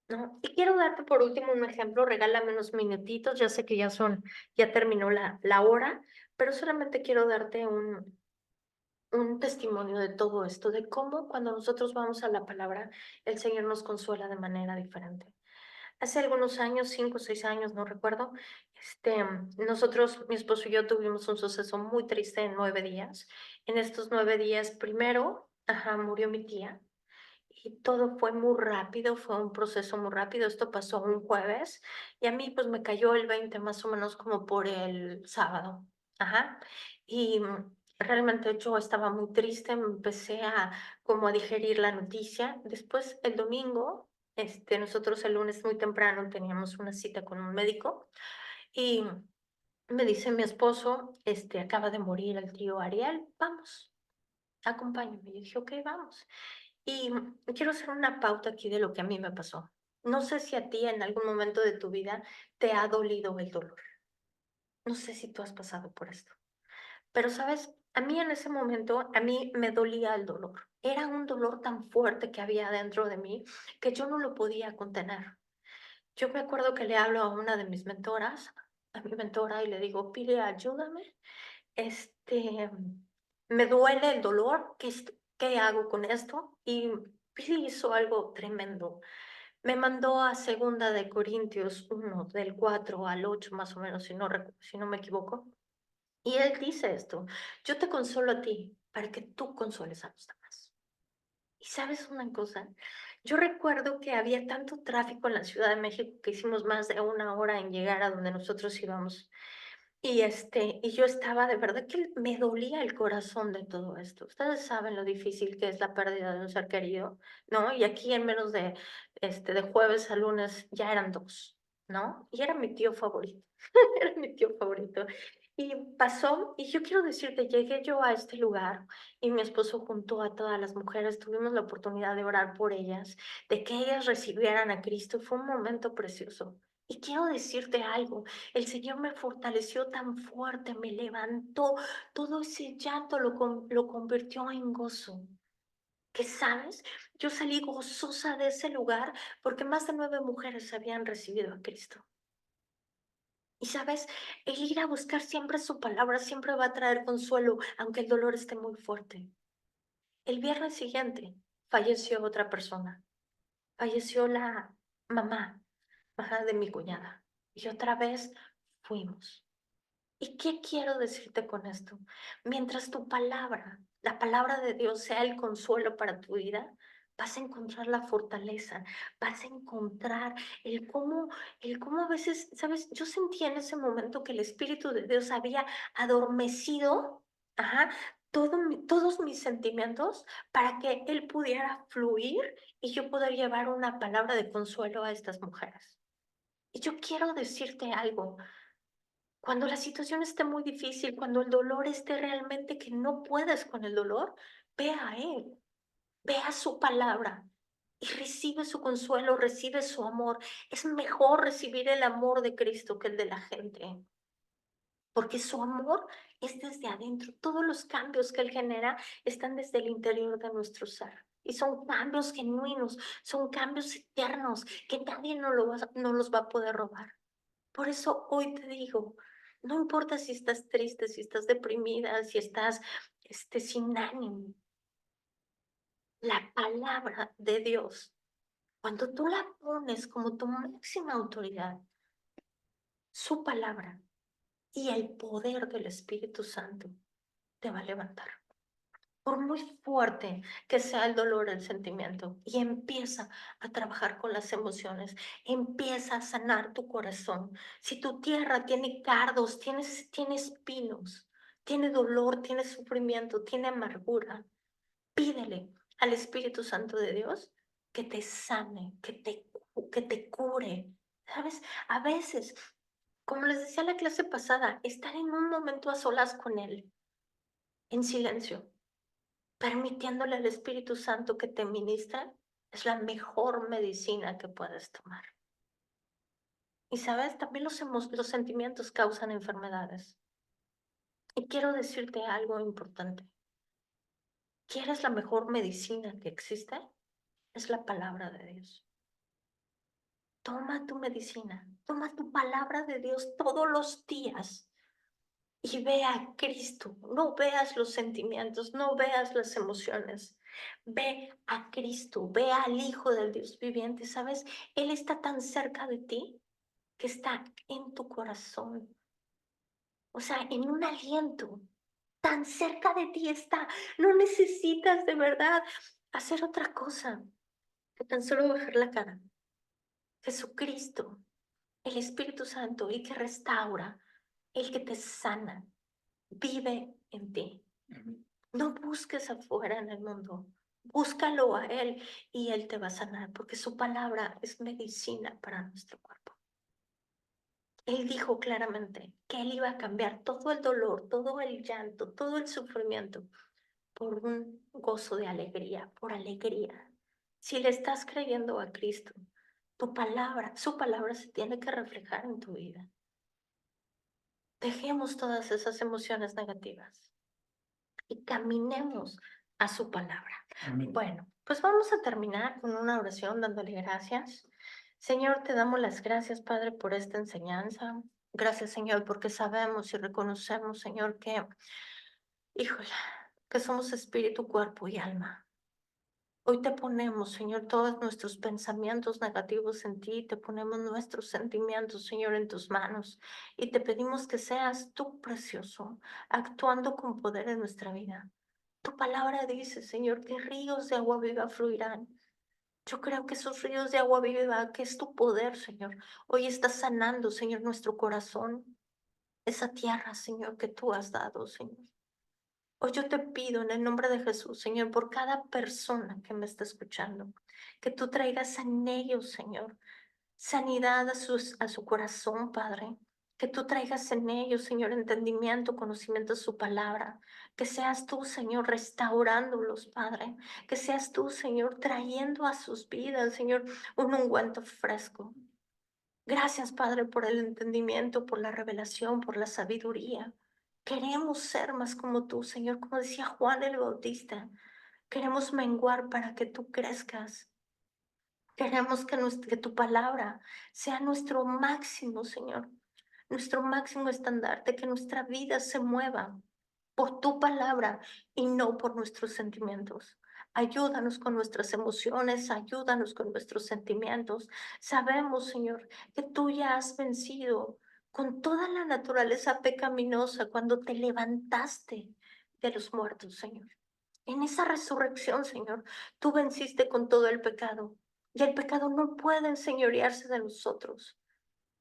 A: ¿no? Y quiero darte por último un ejemplo, regálame unos minutitos, ya sé que ya terminó la hora, pero solamente quiero darte un testimonio de todo esto, de cómo cuando nosotros vamos a la palabra, el Señor nos consuela de manera diferente. Hace algunos años, 5 o 6 años, no recuerdo, nosotros, mi esposo y yo tuvimos un suceso muy triste en 9 días. En estos 9 días, primero, murió mi tía y todo fue muy rápido, fue un proceso muy rápido. Esto pasó un jueves y a mí pues me cayó el 20 más o menos como por el sábado. Ajá. Y realmente yo estaba muy triste, me empecé como a digerir la noticia. Después el domingo, nosotros el lunes muy temprano teníamos una cita con un médico y me dice mi esposo, acaba de morir el tío Ariel, vamos, acompáñame. Y yo dije, ok, vamos. Y quiero hacer una pauta aquí de lo que a mí me pasó. No sé si a ti en algún momento de tu vida te ha dolido el dolor. No sé si tú has pasado por esto. Pero, ¿sabes? A mí en ese momento, a mí me dolía el dolor. Era un dolor tan fuerte que había dentro de mí que yo no lo podía contener. Yo me acuerdo que le hablo a una de mis mentoras, a mi mentora, y le digo, Pili, ayúdame. Este, Me duele el dolor. ¿Qué hago con esto? Y Pili hizo algo tremendo. Me mandó a Segunda de Corintios 1, del 4 al 8 más o menos, si no me equivoco. Y él dice esto, yo te consuelo a ti para que tú consueles a los demás. Y sabes una cosa, yo recuerdo que había tanto tráfico en la Ciudad de México que hicimos más de 1 hora en llegar a donde nosotros íbamos. Y yo estaba de verdad que me dolía el corazón de todo esto. Ustedes saben lo difícil que es la pérdida de un ser querido, ¿no? Y aquí en menos de jueves a lunes ya eran dos, ¿no? Y era mi tío favorito, era mi tío favorito. Y pasó, y yo quiero decirte, llegué yo a este lugar y mi esposo juntó a todas las mujeres, tuvimos la oportunidad de orar por ellas, de que ellas recibieran a Cristo. Fue un momento precioso. Y quiero decirte algo, el Señor me fortaleció tan fuerte, me levantó, todo ese llanto lo convirtió en gozo. ¿Qué sabes? Yo salí gozosa de ese lugar porque más de 9 mujeres habían recibido a Cristo. Y sabes, el ir a buscar siempre su palabra siempre va a traer consuelo, aunque el dolor esté muy fuerte. El viernes siguiente falleció otra persona, falleció la mamá ajá, de mi cuñada. Y otra vez fuimos. ¿Y qué quiero decirte con esto? Mientras tu palabra, la palabra de Dios sea el consuelo para tu vida, vas a encontrar la fortaleza, vas a encontrar el cómo a veces, ¿sabes? Yo sentía en ese momento que el Espíritu de Dios había adormecido, ajá, todos mis sentimientos para que Él pudiera fluir y yo poder llevar una palabra de consuelo a estas mujeres. Y yo quiero decirte algo. Cuando la situación esté muy difícil, cuando el dolor esté realmente que no puedes con el dolor, ve a Él, ve a su palabra y recibe su consuelo, recibe su amor. Es mejor recibir el amor de Cristo que el de la gente, porque su amor es desde adentro. Todos los cambios que Él genera están desde el interior de nuestro ser. Y son cambios genuinos, son cambios eternos que nadie no los va a poder robar. Por eso hoy te digo, no importa si estás triste, si estás deprimida, si estás sin ánimo, la palabra de Dios, cuando tú la pones como tu máxima autoridad, su palabra y el poder del Espíritu Santo te va a levantar. Por muy fuerte que sea el dolor, el sentimiento, y empieza a trabajar con las emociones, empieza a sanar tu corazón. Si tu tierra tiene cardos, tiene espinos, tiene dolor, tiene sufrimiento, tiene amargura, pídele al Espíritu Santo de Dios que te sane, que te cure. ¿Sabes? A veces, como les decía la clase pasada, estar en un momento a solas con Él, en silencio, permitiéndole al Espíritu Santo que te ministre, es la mejor medicina que puedes tomar. Y sabes, también los sentimientos causan enfermedades. Y quiero decirte algo importante. ¿Quieres la mejor medicina que existe? Es la palabra de Dios. Toma tu medicina, toma tu palabra de Dios todos los días y ve a Cristo. No veas los sentimientos, no veas las emociones. Ve a Cristo, ve al Hijo del Dios viviente. ¿Sabes? Él está tan cerca de ti que está en tu corazón. O sea, en un aliento. Tan cerca de ti está. No necesitas de verdad hacer otra cosa que tan solo bajar la cara. Jesucristo, el Espíritu Santo, el que restaura, el que te sana, vive en ti. No busques afuera en el mundo, búscalo a Él y Él te va a sanar, porque su palabra es medicina para nuestro cuerpo. Él dijo claramente que Él iba a cambiar todo el dolor, todo el llanto, todo el sufrimiento por un gozo de alegría, por alegría. Si le estás creyendo a Cristo, su palabra se tiene que reflejar en tu vida. Dejemos todas esas emociones negativas y caminemos a su palabra. Amén. Bueno, pues vamos a terminar con una oración dándole gracias. Señor, te damos las gracias, Padre, por esta enseñanza. Gracias, Señor, porque sabemos y reconocemos, Señor, híjole, que somos espíritu, cuerpo y alma. Hoy te ponemos, Señor, todos nuestros pensamientos negativos en ti, te ponemos nuestros sentimientos, Señor, en tus manos y te pedimos que seas tú, precioso, actuando con poder en nuestra vida. Tu palabra dice, Señor, que ríos de agua viva fluirán. Yo creo que esos ríos de agua viva, que es tu poder, Señor, hoy está sanando, Señor, nuestro corazón, esa tierra, Señor, que tú has dado, Señor. Hoy yo te pido en el nombre de Jesús, Señor, por cada persona que me está escuchando, que tú traigas en ellos, Señor, sanidad a su corazón, Padre. Que tú traigas en ellos, Señor, entendimiento, conocimiento de su palabra. Que seas tú, Señor, restaurándolos, Padre. Que seas tú, Señor, trayendo a sus vidas, Señor, un ungüento fresco. Gracias, Padre, por el entendimiento, por la revelación, por la sabiduría. Queremos ser más como tú, Señor, como decía Juan el Bautista. Queremos menguar para que tú crezcas. Queremos que tu palabra sea nuestro máximo, Señor, nuestro máximo estandarte, que nuestra vida se mueva por tu palabra y no por nuestros sentimientos. Ayúdanos con nuestras emociones, ayúdanos con nuestros sentimientos. Sabemos, Señor, que tú ya has vencido con toda la naturaleza pecaminosa cuando te levantaste de los muertos, Señor. En esa resurrección, Señor, tú venciste con todo el pecado y el pecado no puede enseñorearse de nosotros.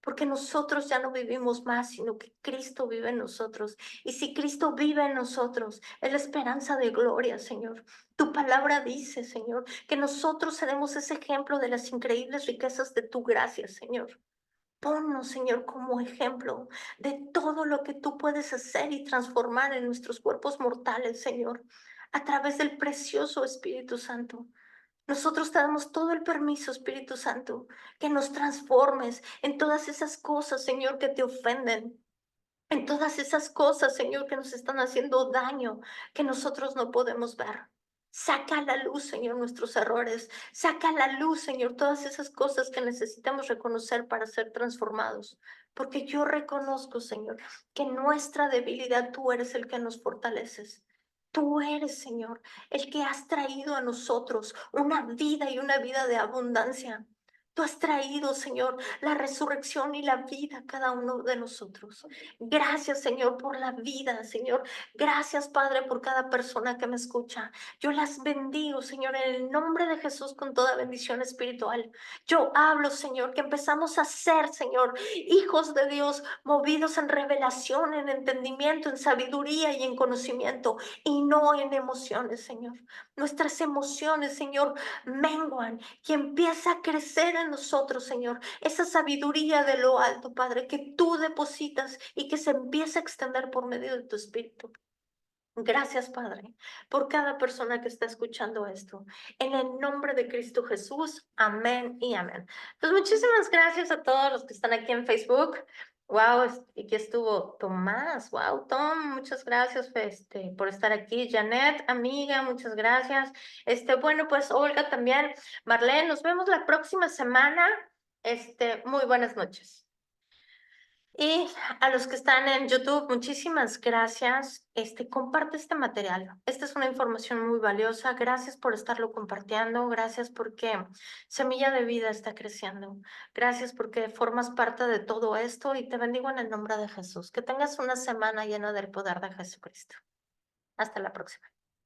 A: Porque nosotros ya no vivimos más, sino que Cristo vive en nosotros. Y si Cristo vive en nosotros, es la esperanza de gloria, Señor. Tu palabra dice, Señor, que nosotros seremos ese ejemplo de las increíbles riquezas de tu gracia, Señor. Ponnos, Señor, como ejemplo de todo lo que tú puedes hacer y transformar en nuestros cuerpos mortales, Señor, a través del precioso Espíritu Santo. Nosotros te damos todo el permiso, Espíritu Santo, que nos transformes en todas esas cosas, Señor, que te ofenden, en todas esas cosas, Señor, que nos están haciendo daño, que nosotros no podemos ver. Saca a la luz, Señor, nuestros errores. Saca a la luz, Señor, todas esas cosas que necesitamos reconocer para ser transformados. Porque yo reconozco, Señor, que en nuestra debilidad tú eres el que nos fortaleces. Tú eres, Señor, el que has traído a nosotros una vida y una vida de abundancia. Tú has traído, Señor, la resurrección y la vida a cada uno de nosotros. Gracias, Señor, por la vida, Señor. Gracias, Padre, por cada persona que me escucha. Yo las bendigo, Señor, en el nombre de Jesús con toda bendición espiritual. Yo hablo, Señor, que empezamos a ser, Señor, hijos de Dios, movidos en revelación, en entendimiento, en sabiduría y en conocimiento, y no en emociones, Señor. Nuestras emociones, Señor, menguan y empieza a crecer en nosotros, Señor, esa sabiduría de lo alto, Padre, que tú depositas y que se empieza a extender por medio de tu Espíritu. Gracias, Padre, por cada persona que está escuchando esto. En el nombre de Cristo Jesús, amén y amén. Pues muchísimas gracias a todos los que están aquí en Facebook. Wow, y aquí estuvo Tomás. Wow, Tom, muchas gracias por estar aquí. Janet, amiga, muchas gracias. Bueno, pues Olga también. Marlene, nos vemos la próxima semana. Muy buenas noches. Y a los que están en YouTube, muchísimas gracias. Comparte este material. Esta es una información muy valiosa. Gracias por estarlo compartiendo. Gracias porque Semilla de Vida está creciendo. Gracias porque formas parte de todo esto y te bendigo en el nombre de Jesús. Que tengas una semana llena del poder de Jesucristo. Hasta la próxima.